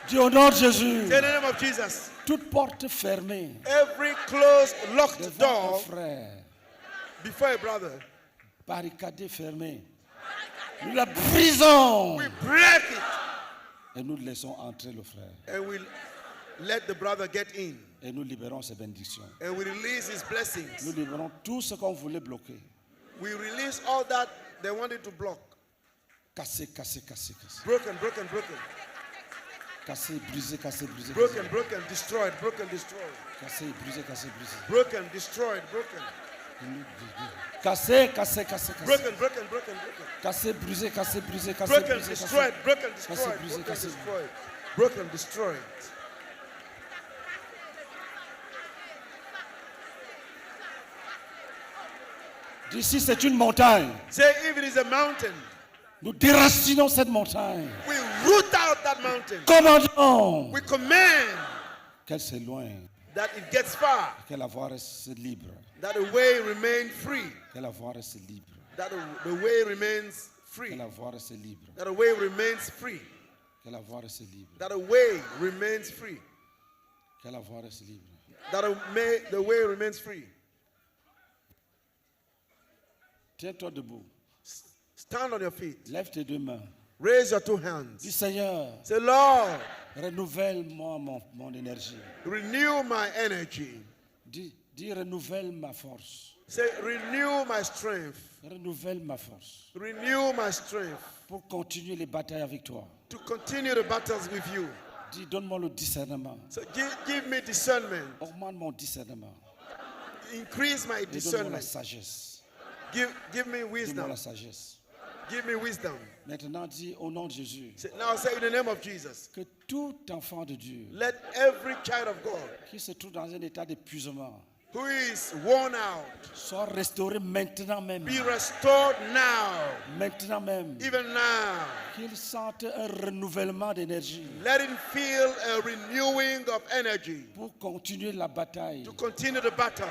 [SPEAKER 1] Dis au nom de Jésus.
[SPEAKER 2] Say in the name of Jesus.
[SPEAKER 1] Toute porte fermée
[SPEAKER 2] Every closed, locked
[SPEAKER 1] devant un
[SPEAKER 2] door
[SPEAKER 1] frère,
[SPEAKER 2] before a brother,
[SPEAKER 1] barricadée fermée, nous la brisons
[SPEAKER 2] we break it
[SPEAKER 1] et nous laissons entrer le frère.
[SPEAKER 2] and we let the brother get in
[SPEAKER 1] Et nous libérons ses bénédictions.
[SPEAKER 2] and we release his blessings.
[SPEAKER 1] Nous libérons tout ce qu'on voulait bloquer.
[SPEAKER 2] We release all that they wanted to block.
[SPEAKER 1] Casser, casser, casser, casser.
[SPEAKER 2] Broken, broken, broken.
[SPEAKER 1] Casser, briser, casser, briser.
[SPEAKER 2] Broken, broken, destroyed, broken, destroyed.
[SPEAKER 1] Casser, briser, casser, briser.
[SPEAKER 2] Broken, destroyed, broken.
[SPEAKER 1] Casser, casser, casser, casser.
[SPEAKER 2] Broken, broken, broken, broken.
[SPEAKER 1] Casser, briser, casser, briser, casser,
[SPEAKER 2] Broken,
[SPEAKER 1] briser,
[SPEAKER 2] destroyed,
[SPEAKER 1] casser.
[SPEAKER 2] broken,
[SPEAKER 1] Casser,
[SPEAKER 2] destroyed,
[SPEAKER 1] briser,
[SPEAKER 2] broken,
[SPEAKER 1] casser.
[SPEAKER 2] destroyed. Broken, destroyed.
[SPEAKER 1] D'ici, c'est une montagne.
[SPEAKER 2] Say if it is a mountain,
[SPEAKER 1] Nous déracinons cette montagne.
[SPEAKER 2] we root out that mountain.
[SPEAKER 1] Commandons
[SPEAKER 2] We command
[SPEAKER 1] qu'elle s'éloigne,
[SPEAKER 2] that it gets far,
[SPEAKER 1] que la voie reste libre,
[SPEAKER 2] that the way remain free,
[SPEAKER 1] que la voie reste libre,
[SPEAKER 2] that the way remains
[SPEAKER 1] que
[SPEAKER 2] free,
[SPEAKER 1] la voie reste libre,
[SPEAKER 2] that the way remains free,
[SPEAKER 1] que la voie reste libre,
[SPEAKER 2] that the way remains free,
[SPEAKER 1] que la voie reste libre.
[SPEAKER 2] that the way remains free.
[SPEAKER 1] Tiens-toi debout.
[SPEAKER 2] Stand on your feet.
[SPEAKER 1] Lève tes deux mains.
[SPEAKER 2] Raise your two
[SPEAKER 1] Dis
[SPEAKER 2] hands.
[SPEAKER 1] Seigneur,
[SPEAKER 2] Say, Lord,
[SPEAKER 1] renouvelle-moi mon énergie.
[SPEAKER 2] renew my energy.
[SPEAKER 1] Dis renouvelle ma force.
[SPEAKER 2] Say, renew my strength.
[SPEAKER 1] Renouvelle ma force.
[SPEAKER 2] Renew my strength
[SPEAKER 1] Pour continuer les batailles avec toi.
[SPEAKER 2] to continue the battles with you.
[SPEAKER 1] Dis donne-moi le discernement.
[SPEAKER 2] So give me discernment.
[SPEAKER 1] Augmente mon discernement.
[SPEAKER 2] Increase my
[SPEAKER 1] Et donne-moi la
[SPEAKER 2] discernment.
[SPEAKER 1] sagesse.
[SPEAKER 2] Give me
[SPEAKER 1] Donne-moi
[SPEAKER 2] wisdom.
[SPEAKER 1] la sagesse.
[SPEAKER 2] Give me wisdom.
[SPEAKER 1] Maintenant, dis au nom de Jésus
[SPEAKER 2] Now say in the name of Jesus.
[SPEAKER 1] que tout enfant de Dieu
[SPEAKER 2] Let every child of God
[SPEAKER 1] qui se trouve dans un état d'épuisement
[SPEAKER 2] who is worn out
[SPEAKER 1] soit restauré maintenant même.
[SPEAKER 2] be restored now.
[SPEAKER 1] Maintenant même.
[SPEAKER 2] Even now.
[SPEAKER 1] Qu'il sente un renouvellement d'énergie
[SPEAKER 2] Let him feel a renewing of energy
[SPEAKER 1] pour continuer la bataille
[SPEAKER 2] to continue the battle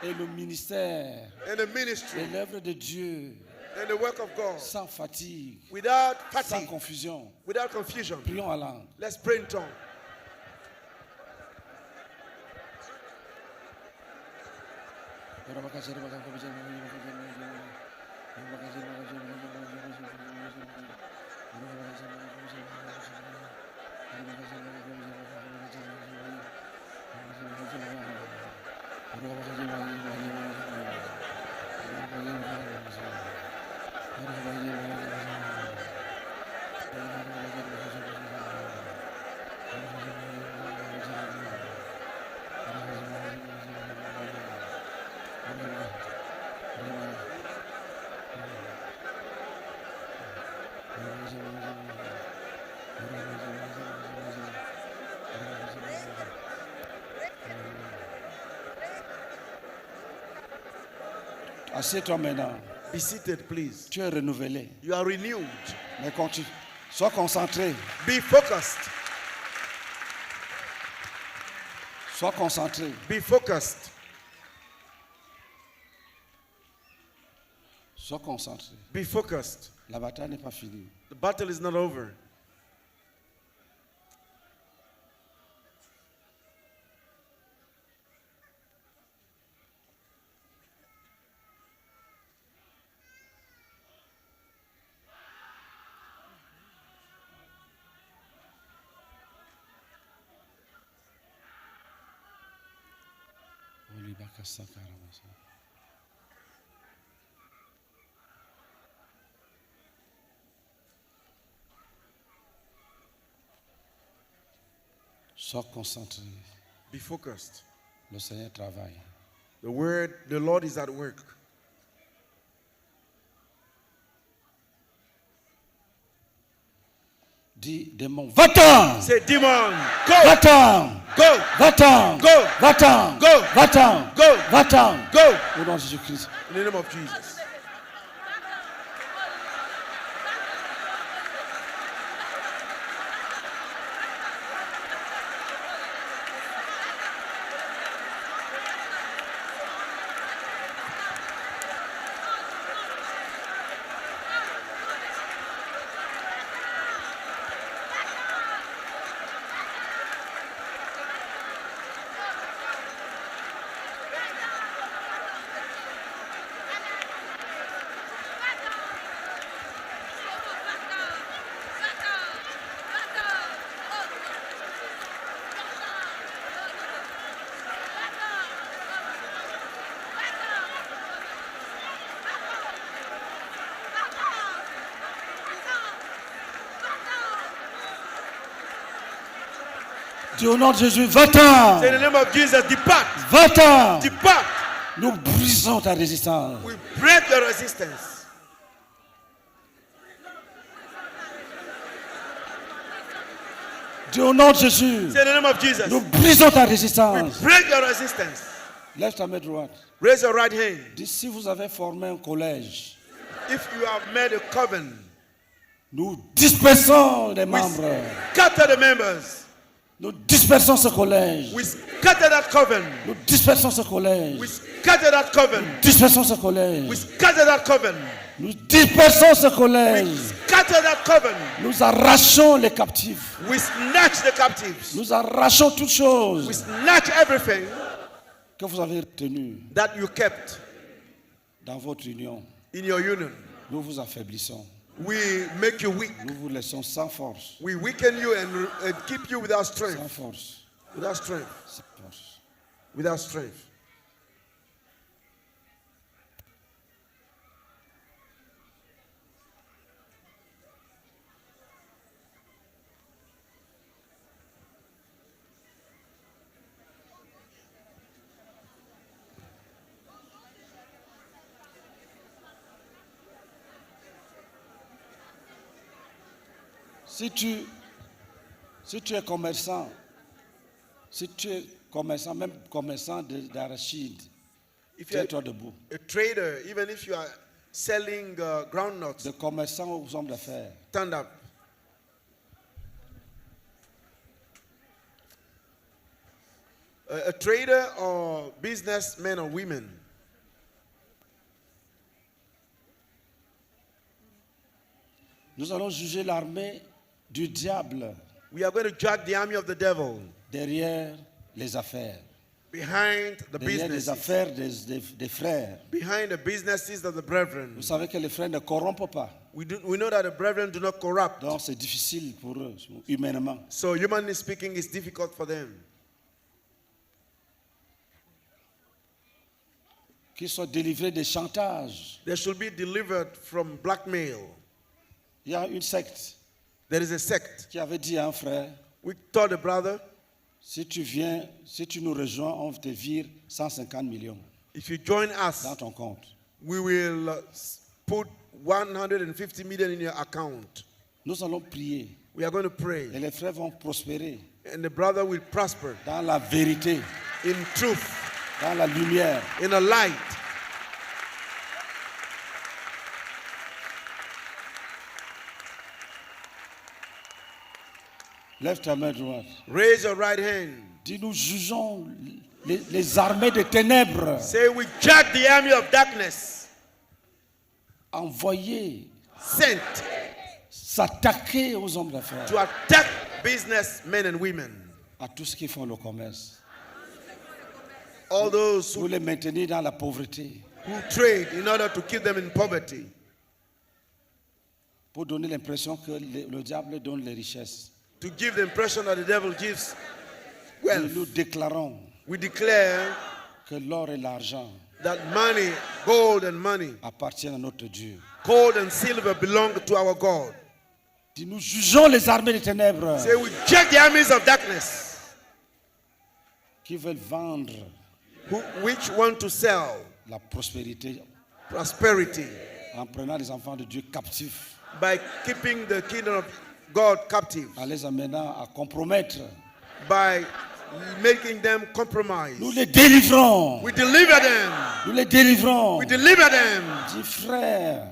[SPEAKER 1] et le ministère
[SPEAKER 2] and the ministry
[SPEAKER 1] et l'œuvre de Dieu
[SPEAKER 2] and the work of God
[SPEAKER 1] sans fatigue,
[SPEAKER 2] without
[SPEAKER 1] sans
[SPEAKER 2] fatigue,
[SPEAKER 1] confusion.
[SPEAKER 2] without confusion.
[SPEAKER 1] Prions à langue.
[SPEAKER 2] Let's pray in tongue.
[SPEAKER 1] Assieds-toi maintenant.
[SPEAKER 2] Be seated, please.
[SPEAKER 1] Tu es renouvelé.
[SPEAKER 2] You are renewed.
[SPEAKER 1] Mais continue. Sois concentré.
[SPEAKER 2] Be focused.
[SPEAKER 1] Sois concentré.
[SPEAKER 2] Be focused.
[SPEAKER 1] Sois concentré.
[SPEAKER 2] Be focused.
[SPEAKER 1] La bataille n'est pas finie.
[SPEAKER 2] The battle is not over.
[SPEAKER 1] Sois concentré.
[SPEAKER 2] Be focused.
[SPEAKER 1] Le Seigneur travaille.
[SPEAKER 2] The Lord is at work.
[SPEAKER 1] Dis, démon, va-t'en!
[SPEAKER 2] Say, demon, go,
[SPEAKER 1] Va-t'en!
[SPEAKER 2] go,
[SPEAKER 1] Va-t'en!
[SPEAKER 2] Go!
[SPEAKER 1] Va-t'en!
[SPEAKER 2] Go!
[SPEAKER 1] Va-t'en!
[SPEAKER 2] Go!
[SPEAKER 1] Va-t'en!
[SPEAKER 2] go.
[SPEAKER 1] Au nom de Jésus-Christ.
[SPEAKER 2] In the name of Jesus.
[SPEAKER 1] Dis au nom de Jésus, va-t'en!
[SPEAKER 2] Say in the name of Jesus, depart,
[SPEAKER 1] Va-t'en!
[SPEAKER 2] depart.
[SPEAKER 1] Nous brisons ta résistance.
[SPEAKER 2] We break your resistance.
[SPEAKER 1] Dis au nom de Jésus,
[SPEAKER 2] Say in the name of Jesus,
[SPEAKER 1] nous brisons ta
[SPEAKER 2] we
[SPEAKER 1] résistance.
[SPEAKER 2] break your resistance.
[SPEAKER 1] Lève ta main droite.
[SPEAKER 2] Raise your right hand.
[SPEAKER 1] Dis, si vous avez formé un collège,
[SPEAKER 2] If you have made a covenant,
[SPEAKER 1] nous dispersons les
[SPEAKER 2] we
[SPEAKER 1] membres.
[SPEAKER 2] scatter the members.
[SPEAKER 1] Nous dispersons ce collège.
[SPEAKER 2] We scatter that covenant.
[SPEAKER 1] Nous dispersons ce collège.
[SPEAKER 2] We scatter that covenant.
[SPEAKER 1] Dispersons ce collège.
[SPEAKER 2] We scatter that covenant.
[SPEAKER 1] Nous dispersons ce
[SPEAKER 2] We
[SPEAKER 1] collège.
[SPEAKER 2] scatter that covenant.
[SPEAKER 1] Nous arrachons les captifs.
[SPEAKER 2] We snatch the captives.
[SPEAKER 1] Nous arrachons toutes
[SPEAKER 2] We
[SPEAKER 1] choses
[SPEAKER 2] snatch everything
[SPEAKER 1] que vous avez retenues
[SPEAKER 2] that you kept
[SPEAKER 1] dans votre union.
[SPEAKER 2] in your union.
[SPEAKER 1] Nous vous affaiblissons.
[SPEAKER 2] We make you weak.
[SPEAKER 1] Nous vous laissons sans force.
[SPEAKER 2] We weaken you and keep you without
[SPEAKER 1] Sans
[SPEAKER 2] strength.
[SPEAKER 1] force.
[SPEAKER 2] Without strength.
[SPEAKER 1] Sans force.
[SPEAKER 2] Without strength.
[SPEAKER 1] Si tu es commerçant, même commerçant d'arachide,
[SPEAKER 2] If you're
[SPEAKER 1] tiens-toi debout.
[SPEAKER 2] a trader, even if you are selling groundnuts,
[SPEAKER 1] De commerçant aux hommes d'affaires,
[SPEAKER 2] stand up. A trader or businessmen or women,
[SPEAKER 1] nous allons juger l'armée du diable
[SPEAKER 2] we are going to judge the army of the devil
[SPEAKER 1] derrière les affaires,
[SPEAKER 2] behind the
[SPEAKER 1] derrière les
[SPEAKER 2] businesses,
[SPEAKER 1] affaires des frères.
[SPEAKER 2] behind the businesses of the brethren.
[SPEAKER 1] Vous savez que les frères ne corrompent pas,
[SPEAKER 2] We know that the brethren do not corrupt.
[SPEAKER 1] donc c'est difficile pour eux, humainement.
[SPEAKER 2] So humanly speaking, it's difficult for them.
[SPEAKER 1] qu'ils soient délivrés des chantages.
[SPEAKER 2] They should be delivered from blackmail.
[SPEAKER 1] Il y a une secte
[SPEAKER 2] There is a sect.
[SPEAKER 1] qui avait dit à un frère,
[SPEAKER 2] We told a brother,
[SPEAKER 1] si tu nous rejoins, on te vire 150 millions
[SPEAKER 2] if you join us,
[SPEAKER 1] dans ton compte.
[SPEAKER 2] we will put 150 million in your account.
[SPEAKER 1] Nous allons prier
[SPEAKER 2] We are going to
[SPEAKER 1] et
[SPEAKER 2] pray.
[SPEAKER 1] les frères vont prospérer
[SPEAKER 2] And the brother will prosper
[SPEAKER 1] dans la vérité,
[SPEAKER 2] in truth,
[SPEAKER 1] dans la lumière.
[SPEAKER 2] in a light.
[SPEAKER 1] Lève ta main droite.
[SPEAKER 2] Raise your right hand.
[SPEAKER 1] Dis, nous jugeons les armées des ténèbres
[SPEAKER 2] Say, we judge the army of darkness
[SPEAKER 1] envoyées
[SPEAKER 2] sent
[SPEAKER 1] s'attaquer aux hommes d'affaires,
[SPEAKER 2] to attack businessmen and women.
[SPEAKER 1] à tous ceux qui font le commerce,
[SPEAKER 2] All those
[SPEAKER 1] pour les maintenir dans la pauvreté,
[SPEAKER 2] who trade in order to keep them in poverty,
[SPEAKER 1] pour donner l'impression que le diable donne les richesses.
[SPEAKER 2] to give the impression that the devil gives
[SPEAKER 1] Nous
[SPEAKER 2] wealth.
[SPEAKER 1] déclarons
[SPEAKER 2] We declare
[SPEAKER 1] que l'or et l'argent
[SPEAKER 2] that money, gold and money,
[SPEAKER 1] appartiennent à notre Dieu.
[SPEAKER 2] gold and silver belong to our God.
[SPEAKER 1] Dis, nous jugeons les armées des ténèbres
[SPEAKER 2] Say, we judge the armies of darkness
[SPEAKER 1] qui veulent vendre
[SPEAKER 2] which want to sell
[SPEAKER 1] la prospérité
[SPEAKER 2] prosperity
[SPEAKER 1] en prenant les enfants de Dieu captifs,
[SPEAKER 2] by keeping the kingdom of God captive,
[SPEAKER 1] en les amenant à compromettre.
[SPEAKER 2] by making them compromise.
[SPEAKER 1] Nous les délivrons.
[SPEAKER 2] We deliver them.
[SPEAKER 1] Nous les délivrons.
[SPEAKER 2] We deliver them.
[SPEAKER 1] Dis, frères,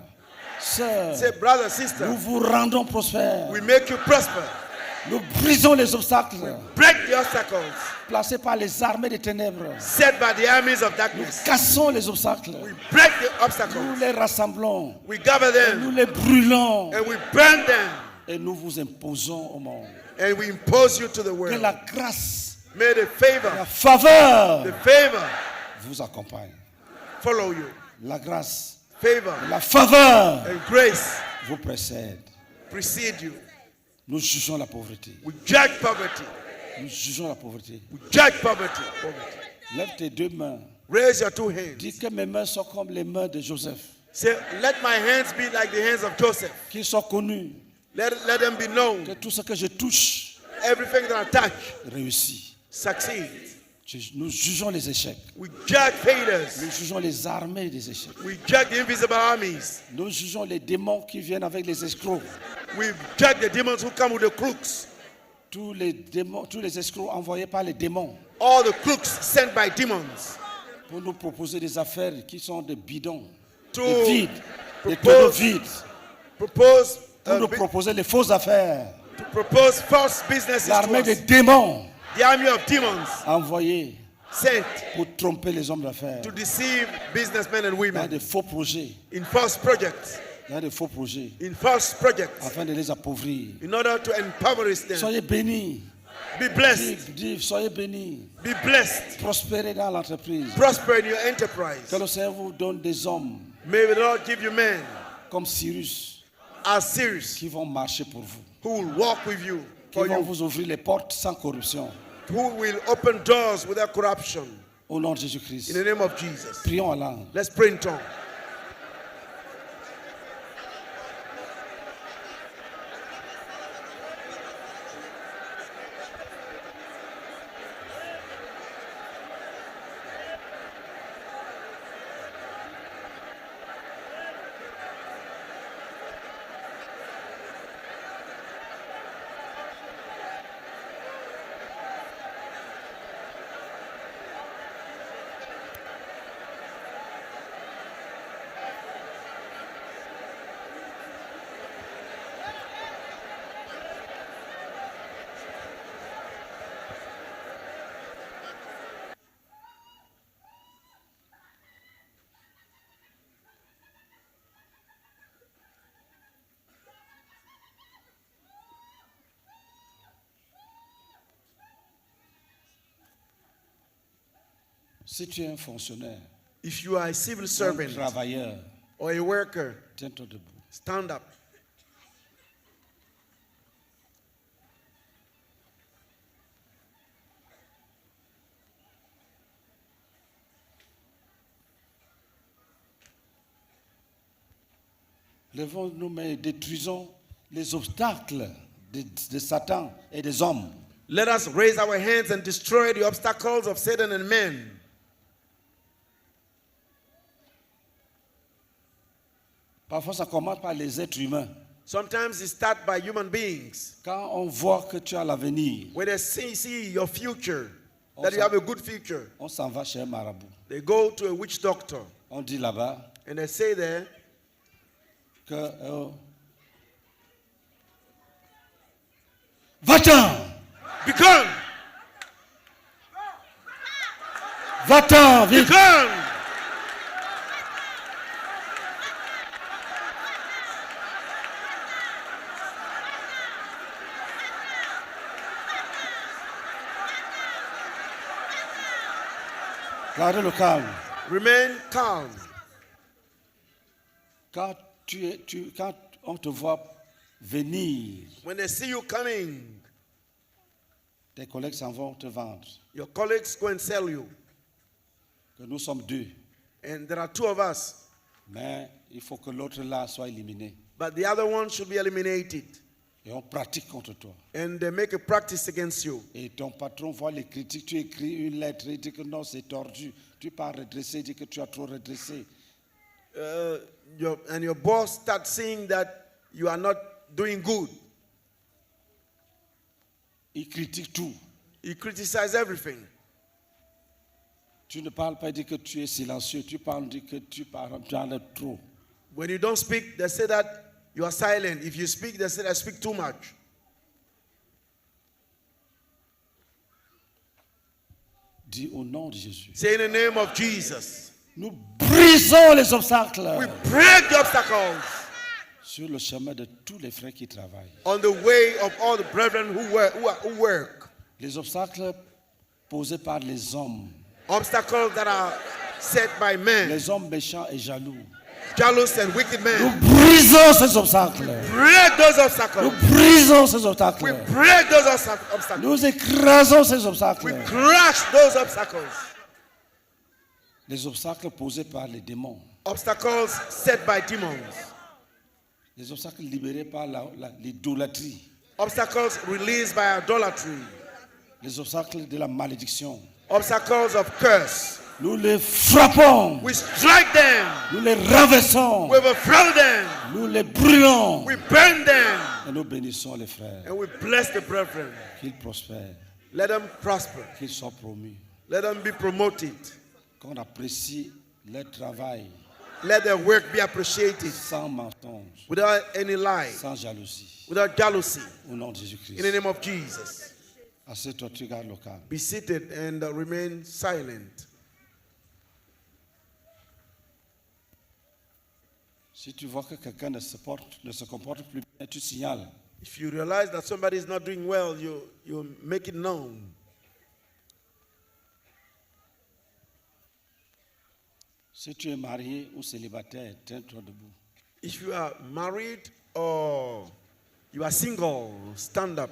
[SPEAKER 1] sœurs,
[SPEAKER 2] Say, brother, sister,
[SPEAKER 1] nous vous rendons prospères.
[SPEAKER 2] we make you prosper.
[SPEAKER 1] Nous brisons les obstacles
[SPEAKER 2] Break the obstacles
[SPEAKER 1] placés par les armées des ténèbres.
[SPEAKER 2] set by the armies of darkness.
[SPEAKER 1] Cassons les obstacles.
[SPEAKER 2] We break the
[SPEAKER 1] Nous
[SPEAKER 2] obstacles.
[SPEAKER 1] les rassemblons.
[SPEAKER 2] We gather
[SPEAKER 1] Nous
[SPEAKER 2] them
[SPEAKER 1] les brûlons.
[SPEAKER 2] and we burn them
[SPEAKER 1] Et nous vous imposons au monde.
[SPEAKER 2] and we impose you to the
[SPEAKER 1] Que
[SPEAKER 2] world.
[SPEAKER 1] la grâce,
[SPEAKER 2] May the
[SPEAKER 1] la
[SPEAKER 2] favor
[SPEAKER 1] faveur vous accompagne.
[SPEAKER 2] follow you.
[SPEAKER 1] La grâce,
[SPEAKER 2] Favor
[SPEAKER 1] la faveur
[SPEAKER 2] and grace
[SPEAKER 1] vous précède.
[SPEAKER 2] precede you.
[SPEAKER 1] Nous jugeons la pauvreté.
[SPEAKER 2] We judge poverty.
[SPEAKER 1] Nous jugeons la pauvreté.
[SPEAKER 2] We judge poverty.
[SPEAKER 1] Lève tes deux mains.
[SPEAKER 2] Raise your two hands.
[SPEAKER 1] Dis que mes mains sont comme les mains de Joseph.
[SPEAKER 2] Say, let my hands be like the hands of Joseph.
[SPEAKER 1] Qu'ils soient connus.
[SPEAKER 2] Let them be known.
[SPEAKER 1] Que tout ce que je touche
[SPEAKER 2] Everything that I touch
[SPEAKER 1] réussit.
[SPEAKER 2] succeeds.
[SPEAKER 1] Nous jugeons les échecs.
[SPEAKER 2] We judge failures.
[SPEAKER 1] Nous jugeons les armées des échecs.
[SPEAKER 2] We judge the invisible armies.
[SPEAKER 1] Nous jugeons les démons qui viennent avec les escrocs.
[SPEAKER 2] We judge the demons who come with the crooks.
[SPEAKER 1] Tous les démons, tous les escrocs envoyés par les démons
[SPEAKER 2] All the crooks sent by demons
[SPEAKER 1] pour nous proposer des affaires qui sont des bidons,
[SPEAKER 2] To
[SPEAKER 1] des vides, des
[SPEAKER 2] propose-
[SPEAKER 1] tonneaux vides.
[SPEAKER 2] propose
[SPEAKER 1] Pour nous proposer les fausses affaires.
[SPEAKER 2] false businesses to
[SPEAKER 1] L'armée des
[SPEAKER 2] us.
[SPEAKER 1] démons
[SPEAKER 2] The army of demons
[SPEAKER 1] envoyés
[SPEAKER 2] sent
[SPEAKER 1] pour tromper les hommes d'affaires.
[SPEAKER 2] to deceive businessmen and
[SPEAKER 1] Dans
[SPEAKER 2] women
[SPEAKER 1] des faux projets.
[SPEAKER 2] in false projects,
[SPEAKER 1] Dans des faux projets.
[SPEAKER 2] afin
[SPEAKER 1] De les appauvrir.
[SPEAKER 2] in order to impoverish them.
[SPEAKER 1] Soyez bénis.
[SPEAKER 2] Be blessed.
[SPEAKER 1] Soyez bénis.
[SPEAKER 2] Be blessed.
[SPEAKER 1] Prospérez dans l'entreprise.
[SPEAKER 2] Prosper in your enterprise.
[SPEAKER 1] Que le Seigneur vous donne des hommes
[SPEAKER 2] May the Lord give you men
[SPEAKER 1] comme Cyrus
[SPEAKER 2] as serious
[SPEAKER 1] qui vont marcher pour vous.
[SPEAKER 2] who will walk with you,
[SPEAKER 1] Qui
[SPEAKER 2] for
[SPEAKER 1] vont
[SPEAKER 2] you,
[SPEAKER 1] vous ouvrir les portes sans corruption.
[SPEAKER 2] who will open doors without corruption.
[SPEAKER 1] Au nom de
[SPEAKER 2] In
[SPEAKER 1] Jésus-Christ.
[SPEAKER 2] the name of Jesus.
[SPEAKER 1] Prions en langue.
[SPEAKER 2] Let's pray in tongues.
[SPEAKER 1] Si tu es un fonctionnaire,
[SPEAKER 2] If you are a civil
[SPEAKER 1] un
[SPEAKER 2] servant
[SPEAKER 1] travailleur,
[SPEAKER 2] or a worker,
[SPEAKER 1] tiens-toi debout.
[SPEAKER 2] stand up.
[SPEAKER 1] Levons-nous, mais détruisons les obstacles de Satan et des hommes.
[SPEAKER 2] Let us raise our hands and destroy the obstacles of Satan and men.
[SPEAKER 1] Parfois, ça commence par les êtres humains.
[SPEAKER 2] Sometimes it starts by human beings.
[SPEAKER 1] Quand on voit que tu as l'avenir,
[SPEAKER 2] When they see your future, that you
[SPEAKER 1] Also-
[SPEAKER 2] have a good future,
[SPEAKER 1] on s'en va chez un marabout.
[SPEAKER 2] they go to a witch doctor
[SPEAKER 1] On dit là-bas
[SPEAKER 2] and they say there,
[SPEAKER 1] que va-t'en,
[SPEAKER 2] become,
[SPEAKER 1] va-t'en, vite.
[SPEAKER 2] become.
[SPEAKER 1] Gardez le calme.
[SPEAKER 2] Remain calm.
[SPEAKER 1] Quand, quand on te voit venir,
[SPEAKER 2] When they see you coming,
[SPEAKER 1] tes collègues s'en vont te vendre.
[SPEAKER 2] your colleagues go and sell you.
[SPEAKER 1] Que nous sommes deux.
[SPEAKER 2] And there are two of us,
[SPEAKER 1] Mais il faut que l'autre là soit éliminé.
[SPEAKER 2] but the other one should be eliminated.
[SPEAKER 1] Et on pratique contre toi.
[SPEAKER 2] And they make a practice against you.
[SPEAKER 1] Et ton patron voit les critiques. Tu écris une lettre, il dit que non, c'est tordu. Tu pars redresser, il dit que tu as trop redressé.
[SPEAKER 2] And your boss starts seeing that you are not doing good.
[SPEAKER 1] Il critique tout.
[SPEAKER 2] He criticizes everything.
[SPEAKER 1] Tu ne parles pas, il dit que tu es silencieux. Tu parles, il dit que tu parles trop.
[SPEAKER 2] When you don't speak, they say that you are silent. If you speak, they say I speak too much.
[SPEAKER 1] Dis au nom de Jésus.
[SPEAKER 2] Say in the name of Jesus.
[SPEAKER 1] Nous brisons les obstacles
[SPEAKER 2] We break the obstacles
[SPEAKER 1] sur le chemin de tous les frères qui travaillent.
[SPEAKER 2] on the way of all the brethren who work.
[SPEAKER 1] Les obstacles posés par les hommes.
[SPEAKER 2] Obstacles that are set by men,
[SPEAKER 1] Les hommes méchants et jaloux.
[SPEAKER 2] jealous and wicked
[SPEAKER 1] Nous
[SPEAKER 2] men.
[SPEAKER 1] brisons ces obstacles.
[SPEAKER 2] Break those
[SPEAKER 1] Nous
[SPEAKER 2] obstacles.
[SPEAKER 1] brisons ces
[SPEAKER 2] We
[SPEAKER 1] obstacles.
[SPEAKER 2] break those obstacles.
[SPEAKER 1] Nous écrasons ces
[SPEAKER 2] We
[SPEAKER 1] obstacles.
[SPEAKER 2] crush those obstacles.
[SPEAKER 1] Les obstacles posés par les démons.
[SPEAKER 2] Obstacles set by demons.
[SPEAKER 1] Les obstacles libérés par l'idolâtrie.
[SPEAKER 2] Obstacles released by idolatry.
[SPEAKER 1] Les obstacles de la malédiction.
[SPEAKER 2] Obstacles of curse.
[SPEAKER 1] Nous les frappons.
[SPEAKER 2] We strike them.
[SPEAKER 1] Nous les renversons.
[SPEAKER 2] We overthrow them.
[SPEAKER 1] Nous les brûlons.
[SPEAKER 2] We burn them.
[SPEAKER 1] Et nous bénissons les frères.
[SPEAKER 2] And we bless the brethren.
[SPEAKER 1] Qu'ils prospèrent.
[SPEAKER 2] Let them prosper.
[SPEAKER 1] Qu'ils soient promus.
[SPEAKER 2] Let them be promoted.
[SPEAKER 1] Qu'on apprécie leur travail
[SPEAKER 2] Let their work be appreciated
[SPEAKER 1] sans mensonge,
[SPEAKER 2] without any lie,
[SPEAKER 1] sans jalousie.
[SPEAKER 2] without jealousy.
[SPEAKER 1] Au nom de
[SPEAKER 2] In the
[SPEAKER 1] Jésus-Christ.
[SPEAKER 2] name of Jesus.
[SPEAKER 1] Assieds-toi, tu gardes le calme.
[SPEAKER 2] Be seated and remain silent.
[SPEAKER 1] Si tu vois que quelqu'un ne se comporte plus bien, tu signales.
[SPEAKER 2] If you realize that somebody is not doing well, you make it known.
[SPEAKER 1] Si tu es marié ou célibataire, tiens-toi debout.
[SPEAKER 2] If you are married or you are single, stand up.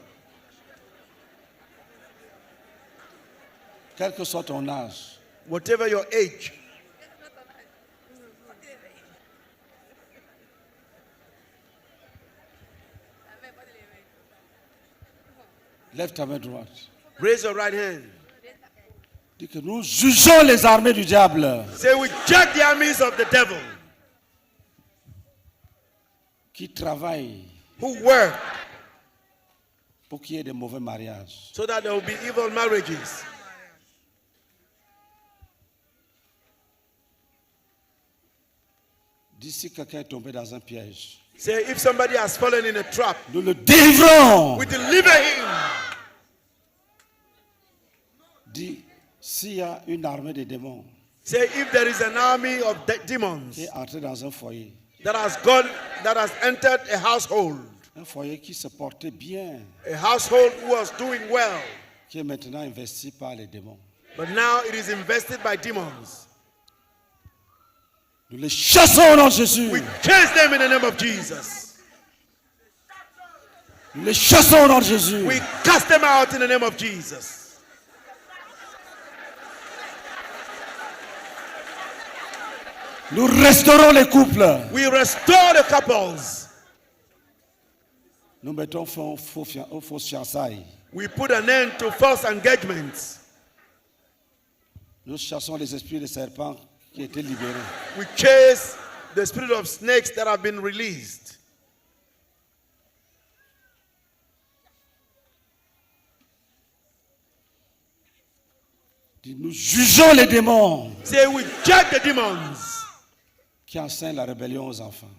[SPEAKER 1] Quel que soit ton âge,
[SPEAKER 2] Whatever your age,
[SPEAKER 1] lève ta main droite.
[SPEAKER 2] raise your right hand.
[SPEAKER 1] Dis que nous jugeons les armées du diable
[SPEAKER 2] Say, we judge the armies of the devil
[SPEAKER 1] qui travaillent
[SPEAKER 2] who work
[SPEAKER 1] pour qu'il y ait des mauvais mariages.
[SPEAKER 2] so that there will be evil marriages.
[SPEAKER 1] Dis si quelqu'un est tombé dans un piège.
[SPEAKER 2] Say, if somebody has fallen in a trap,
[SPEAKER 1] Nous le délivrons.
[SPEAKER 2] we deliver him.
[SPEAKER 1] Dis s'il y a une armée de démons
[SPEAKER 2] Say, if there is an army of demons
[SPEAKER 1] qui est entrée dans un foyer,
[SPEAKER 2] that has entered a household
[SPEAKER 1] qui se portait bien,
[SPEAKER 2] who was doing well,
[SPEAKER 1] qui est maintenant investi par les démons.
[SPEAKER 2] but now it is invested by demons.
[SPEAKER 1] Nous les chassons au nom de Jésus.
[SPEAKER 2] We chase them in the name of Jesus.
[SPEAKER 1] Nous les chassons au nom de Jésus.
[SPEAKER 2] We cast them out in the name of Jesus.
[SPEAKER 1] Nous restaurons les couples.
[SPEAKER 2] We restore the couples.
[SPEAKER 1] Nous mettons fin aux fausses fiançailles.
[SPEAKER 2] We put an end to false engagements.
[SPEAKER 1] Nous chassons les esprits de serpents qui étaient libérés.
[SPEAKER 2] We chase the spirit of snakes that have been released.
[SPEAKER 1] Nous jugeons les démons
[SPEAKER 2] Say we judge the demons
[SPEAKER 1] qui enseignent la rébellion aux enfants.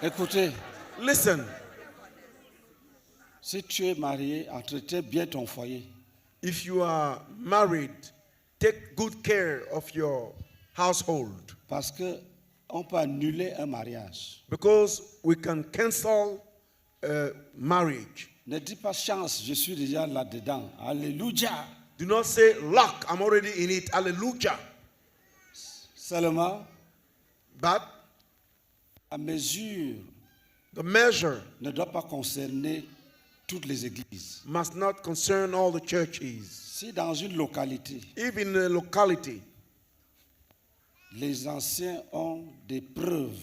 [SPEAKER 1] Écoutez,
[SPEAKER 2] Listen,
[SPEAKER 1] si tu es marié, entretiens bien ton foyer.
[SPEAKER 2] if you are married, take good care of your household,
[SPEAKER 1] Parce que on peut annuler un mariage.
[SPEAKER 2] because we can cancel marriage.
[SPEAKER 1] Ne dis pas chance, je suis déjà là-dedans. Alléluia.
[SPEAKER 2] Do not say, luck, I'm already in it. Hallelujah.
[SPEAKER 1] Seulement,
[SPEAKER 2] But
[SPEAKER 1] la mesure
[SPEAKER 2] the measure
[SPEAKER 1] ne doit pas concerner toutes les églises.
[SPEAKER 2] must not concern all the churches.
[SPEAKER 1] Si dans une localité,
[SPEAKER 2] If in a locality,
[SPEAKER 1] les anciens ont des preuves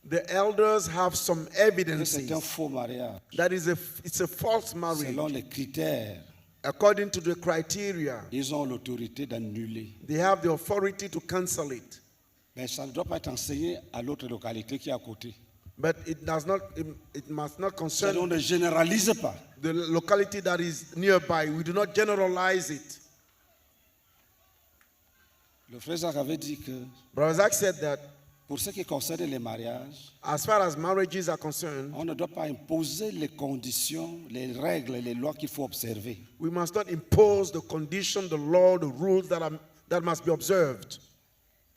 [SPEAKER 2] the elders have some
[SPEAKER 1] que c'est un
[SPEAKER 2] evidences
[SPEAKER 1] faux mariage,
[SPEAKER 2] that it's a false marriage,
[SPEAKER 1] selon les critères,
[SPEAKER 2] according to the criteria,
[SPEAKER 1] ils ont l'autorité d'annuler.
[SPEAKER 2] they have the authority to cancel it.
[SPEAKER 1] Mais ça ne doit pas être enseigné à l'autre localité qui est à côté.
[SPEAKER 2] But it must not
[SPEAKER 1] Ça,
[SPEAKER 2] concern
[SPEAKER 1] on ne généralise pas.
[SPEAKER 2] the locality that is nearby. We do not generalize it.
[SPEAKER 1] Le frère Zach avait dit que
[SPEAKER 2] Brother Zach said that
[SPEAKER 1] pour ce qui concerne les mariages,
[SPEAKER 2] as far as marriages are concerned,
[SPEAKER 1] on ne doit pas imposer les conditions, les règles, les lois qu'il faut observer.
[SPEAKER 2] we must not impose the condition, the law, the rules that must be observed.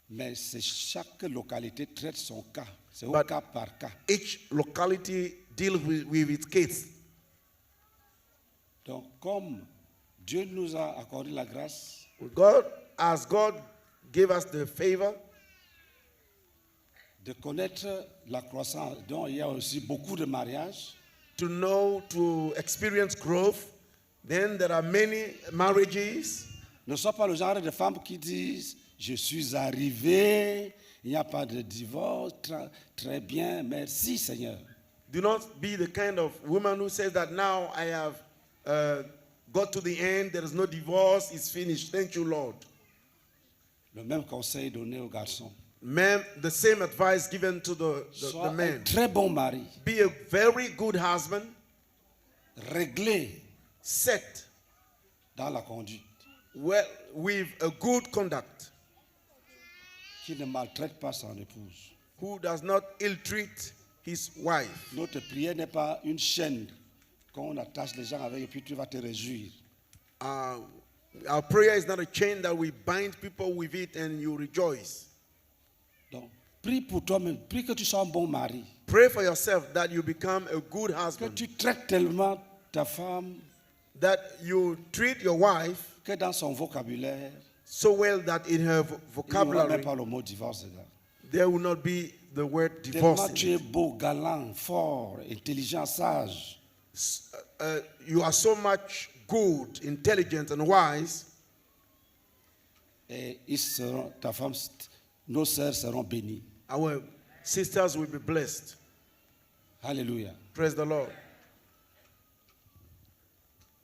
[SPEAKER 1] Mais c'est chaque localité traite son cas. C'est au
[SPEAKER 2] But-
[SPEAKER 1] cas par cas.
[SPEAKER 2] Each locality deals with its case.
[SPEAKER 1] Donc, comme Dieu nous a accordé la grâce,
[SPEAKER 2] As God gave us the favor
[SPEAKER 1] de connaître la croissance, dont il y a aussi beaucoup de mariages,
[SPEAKER 2] to experience growth, then there are many marriages.
[SPEAKER 1] ne sois pas le genre de femme qui disent je suis arrivé, il n'y a pas de divorce, très bien, merci Seigneur.
[SPEAKER 2] Do not be the kind of woman who says that now I have got to the end, there is no divorce, it's finished. Thank you, Lord.
[SPEAKER 1] Le même conseil donné aux garçons.
[SPEAKER 2] Men, the same advice given to the
[SPEAKER 1] Sois un
[SPEAKER 2] men.
[SPEAKER 1] très bon mari,
[SPEAKER 2] Be a very good husband,
[SPEAKER 1] réglé
[SPEAKER 2] set
[SPEAKER 1] dans la conduite,
[SPEAKER 2] well with a good conduct,
[SPEAKER 1] qui ne maltraite pas son épouse.
[SPEAKER 2] who does not ill-treat his wife.
[SPEAKER 1] Notre prière n'est pas une chaîne qu'on attache les gens avec et puis tu vas te réjouir.
[SPEAKER 2] Our prayer is not a chain that we bind people with it and you rejoice.
[SPEAKER 1] Donc, prie pour toi-même, prie que tu sois un bon mari,
[SPEAKER 2] Pray for yourself that you become a good
[SPEAKER 1] que
[SPEAKER 2] husband,
[SPEAKER 1] tu traites tellement ta femme
[SPEAKER 2] that you treat your wife
[SPEAKER 1] que dans son vocabulaire,
[SPEAKER 2] so well that in her
[SPEAKER 1] il n'y aura même
[SPEAKER 2] vocabulary
[SPEAKER 1] pas le mot divorce dedans.
[SPEAKER 2] there will not be the word
[SPEAKER 1] Tellement
[SPEAKER 2] divorce.
[SPEAKER 1] tu es beau, galant, fort, intelligent, sage.
[SPEAKER 2] You are so much good, intelligent, and wise,
[SPEAKER 1] Et ta femme, nos sœurs seront bénies.
[SPEAKER 2] our sisters will be blessed.
[SPEAKER 1] Alléluia.
[SPEAKER 2] Praise the Lord.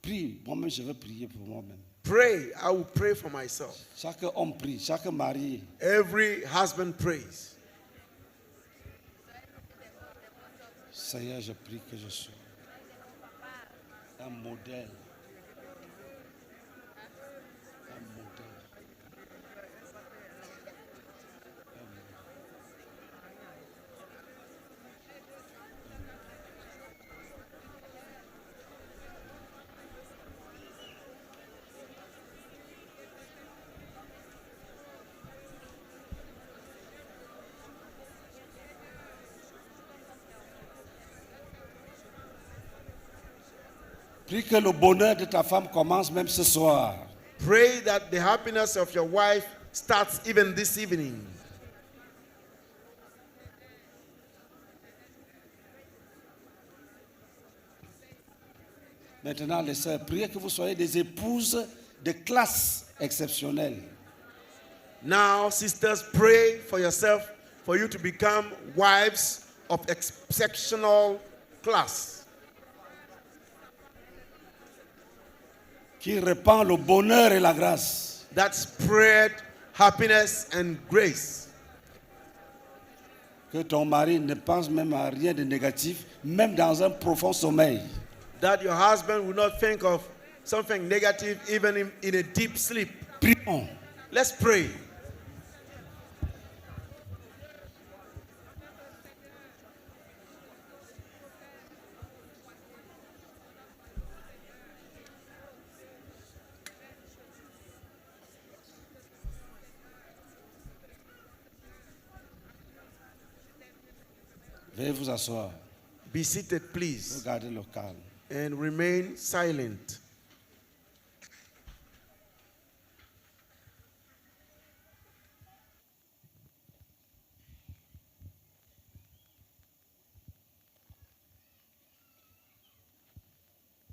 [SPEAKER 1] Prie, moi-même je vais prier pour moi-même.
[SPEAKER 2] Pray. I will pray for myself.
[SPEAKER 1] Chaque homme prie, chaque marié.
[SPEAKER 2] Every husband prays.
[SPEAKER 1] Seigneur, je prie que je sois un modèle. Un modèle. Prie que le bonheur de ta femme commence même ce soir.
[SPEAKER 2] Pray that the happiness of your wife starts even this evening.
[SPEAKER 1] Maintenant, les sœurs, priez que vous soyez des épouses de classe exceptionnelle.
[SPEAKER 2] Now, sisters, pray for yourself for you to become wives of exceptional class,
[SPEAKER 1] Qui répand le bonheur et la grâce.
[SPEAKER 2] that spread happiness and grace.
[SPEAKER 1] Que ton mari ne pense même à rien de négatif, même dans un profond sommeil.
[SPEAKER 2] That your husband will not think of something negative even in a deep sleep.
[SPEAKER 1] Prions.
[SPEAKER 2] Let's pray.
[SPEAKER 1] Veuillez vous asseoir.
[SPEAKER 2] Be seated, please,
[SPEAKER 1] Regardez le calme.
[SPEAKER 2] and remain silent.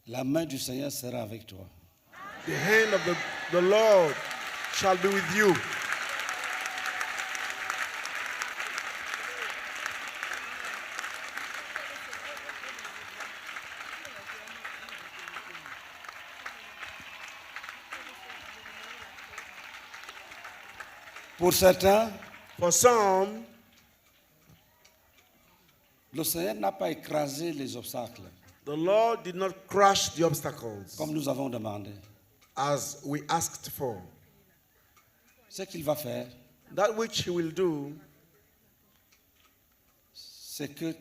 [SPEAKER 1] La main du Seigneur sera avec toi.
[SPEAKER 2] The hand of the Lord shall be with you.
[SPEAKER 1] Pour certains,
[SPEAKER 2] For some,
[SPEAKER 1] le Seigneur n'a pas écrasé les obstacles,
[SPEAKER 2] the Lord did not crush the obstacles
[SPEAKER 1] comme nous avons demandé.
[SPEAKER 2] as we asked for.
[SPEAKER 1] Ce qu'il va faire,
[SPEAKER 2] That which He will do
[SPEAKER 1] c'est que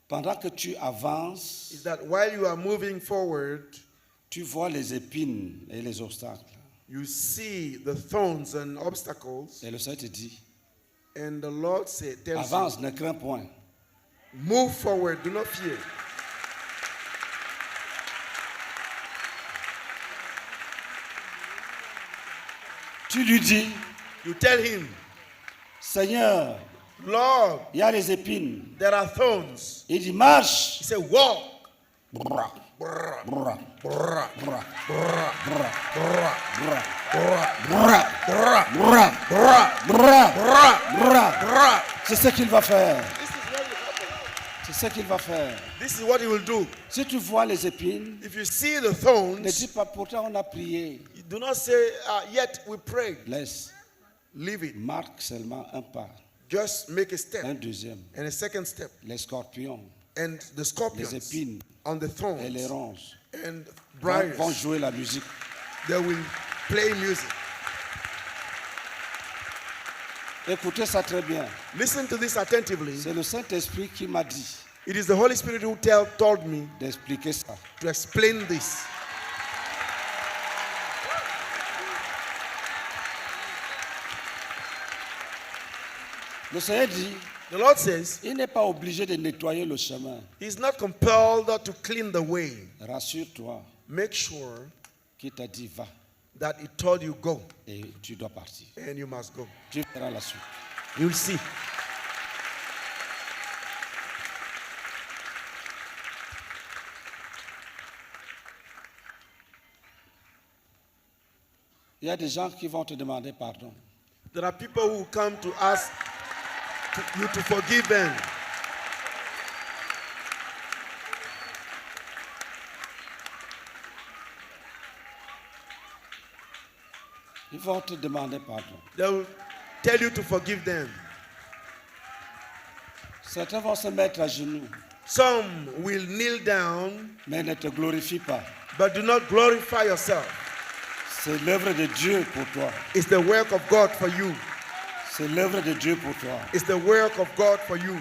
[SPEAKER 1] pendant que tu avances,
[SPEAKER 2] is that while you are moving forward,
[SPEAKER 1] tu vois les épines et les obstacles.
[SPEAKER 2] you see the thorns and obstacles,
[SPEAKER 1] Et le Seigneur te dit,
[SPEAKER 2] and the Lord tells you,
[SPEAKER 1] avance, ne crains point.
[SPEAKER 2] move forward, do not fear.
[SPEAKER 1] Tu lui dis,
[SPEAKER 2] You tell Him,
[SPEAKER 1] Seigneur,
[SPEAKER 2] Lord,
[SPEAKER 1] il y a les épines.
[SPEAKER 2] there are thorns.
[SPEAKER 1] Il dit, marche.
[SPEAKER 2] He said, walk.
[SPEAKER 1] Brrra,
[SPEAKER 2] Brrra,
[SPEAKER 1] brrra,
[SPEAKER 2] brrra,
[SPEAKER 1] brrra,
[SPEAKER 2] brrra,
[SPEAKER 1] brrra,
[SPEAKER 2] brrra,
[SPEAKER 1] brrra,
[SPEAKER 2] brrra,
[SPEAKER 1] brrra,
[SPEAKER 2] brrra,
[SPEAKER 1] brrra,
[SPEAKER 2] brrra,
[SPEAKER 1] brrra,
[SPEAKER 2] brrra,
[SPEAKER 1] brrra.
[SPEAKER 2] brrra.
[SPEAKER 1] C'est ce qu'il va faire.
[SPEAKER 2] This is what will happen.
[SPEAKER 1] C'est ce qu'il va faire.
[SPEAKER 2] This is what He will do.
[SPEAKER 1] Si tu vois les épines,
[SPEAKER 2] If you see the
[SPEAKER 1] ne
[SPEAKER 2] thorns,
[SPEAKER 1] dis pas pourtant on a prié.
[SPEAKER 2] you do not say, yet we prayed.
[SPEAKER 1] Laisse.
[SPEAKER 2] Leave it.
[SPEAKER 1] Marque seulement un pas,
[SPEAKER 2] Just make a step.
[SPEAKER 1] un deuxième.
[SPEAKER 2] And a second step.
[SPEAKER 1] Les scorpions
[SPEAKER 2] And the
[SPEAKER 1] Les
[SPEAKER 2] scorpions
[SPEAKER 1] épines
[SPEAKER 2] on the
[SPEAKER 1] et les
[SPEAKER 2] thorns
[SPEAKER 1] ronces
[SPEAKER 2] and
[SPEAKER 1] vont
[SPEAKER 2] briars,
[SPEAKER 1] jouer la musique.
[SPEAKER 2] they will play music.
[SPEAKER 1] Écoutez ça très bien.
[SPEAKER 2] Listen to this attentively.
[SPEAKER 1] C'est le Saint-Esprit qui m'a dit
[SPEAKER 2] It is the Holy Spirit who told me
[SPEAKER 1] d'expliquer ça.
[SPEAKER 2] to explain this.
[SPEAKER 1] Le Seigneur dit,
[SPEAKER 2] The Lord says
[SPEAKER 1] il n'est pas obligé de nettoyer le chemin.
[SPEAKER 2] He's not compelled to clean the way.
[SPEAKER 1] Rassure-toi
[SPEAKER 2] Make sure
[SPEAKER 1] qu'il t'a dit va
[SPEAKER 2] that He told you go,
[SPEAKER 1] et tu dois partir.
[SPEAKER 2] and you must go.
[SPEAKER 1] Tu verras la suite.
[SPEAKER 2] You'll see.
[SPEAKER 1] Il y a des gens qui vont te demander pardon.
[SPEAKER 2] There are people who come to ask you to forgive them.
[SPEAKER 1] Ils vont te demander pardon.
[SPEAKER 2] They will tell you to forgive them.
[SPEAKER 1] Certains vont se mettre à genoux,
[SPEAKER 2] Some will kneel down,
[SPEAKER 1] mais ne te glorifient pas.
[SPEAKER 2] but do not glorify yourself.
[SPEAKER 1] C'est l'œuvre de Dieu pour toi.
[SPEAKER 2] It's the work of God for you.
[SPEAKER 1] C'est l'œuvre de Dieu pour toi.
[SPEAKER 2] It's the work of God for you.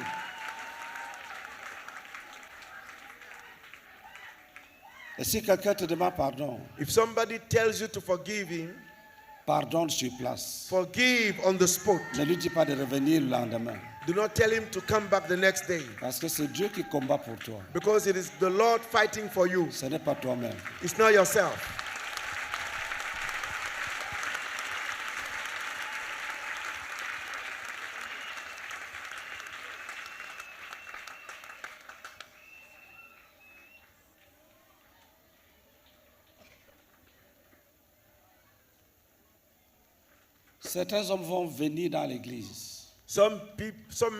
[SPEAKER 1] Et si quelqu'un te demande pardon,
[SPEAKER 2] If somebody tells you to forgive him,
[SPEAKER 1] pardonne sur place.
[SPEAKER 2] forgive on the spot.
[SPEAKER 1] Ne lui dis pas de revenir le lendemain.
[SPEAKER 2] Do not tell him to come back the next day,
[SPEAKER 1] Parce que c'est Dieu qui combat pour toi.
[SPEAKER 2] because it is the Lord fighting for you.
[SPEAKER 1] Ce n'est pas toi-même.
[SPEAKER 2] It's not yourself.
[SPEAKER 1] Certains hommes vont venir dans l'église
[SPEAKER 2] Some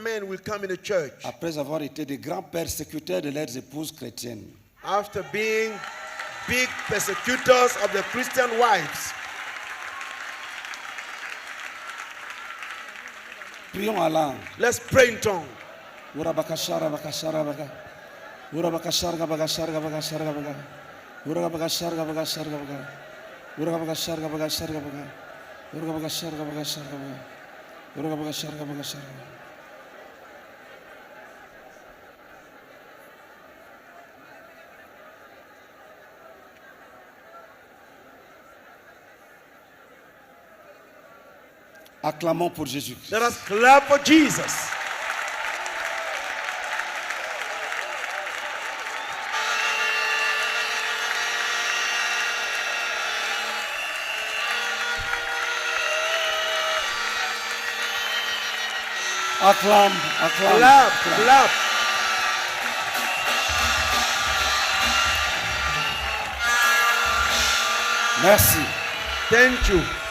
[SPEAKER 2] men will come in the church
[SPEAKER 1] après avoir été des grands persécuteurs de leurs épouses chrétiennes.
[SPEAKER 2] after being big persecutors of the Christian wives.
[SPEAKER 1] Prions en langue.
[SPEAKER 2] Let's pray in tongue.
[SPEAKER 1] Urabakashara bakashara baka. Urabakashara bakashara bakashara baka. Urabakashara bakashara baka. Urabakashara bakashara baka. Urabakashara bakashara baka. Urabakashara bakashara baka. Acclamons pour Jésus.
[SPEAKER 2] Let us clap for Jesus.
[SPEAKER 1] Acclame, acclame.
[SPEAKER 2] Clap,
[SPEAKER 1] acclame.
[SPEAKER 2] clap.
[SPEAKER 1] Merci.
[SPEAKER 2] Thank you.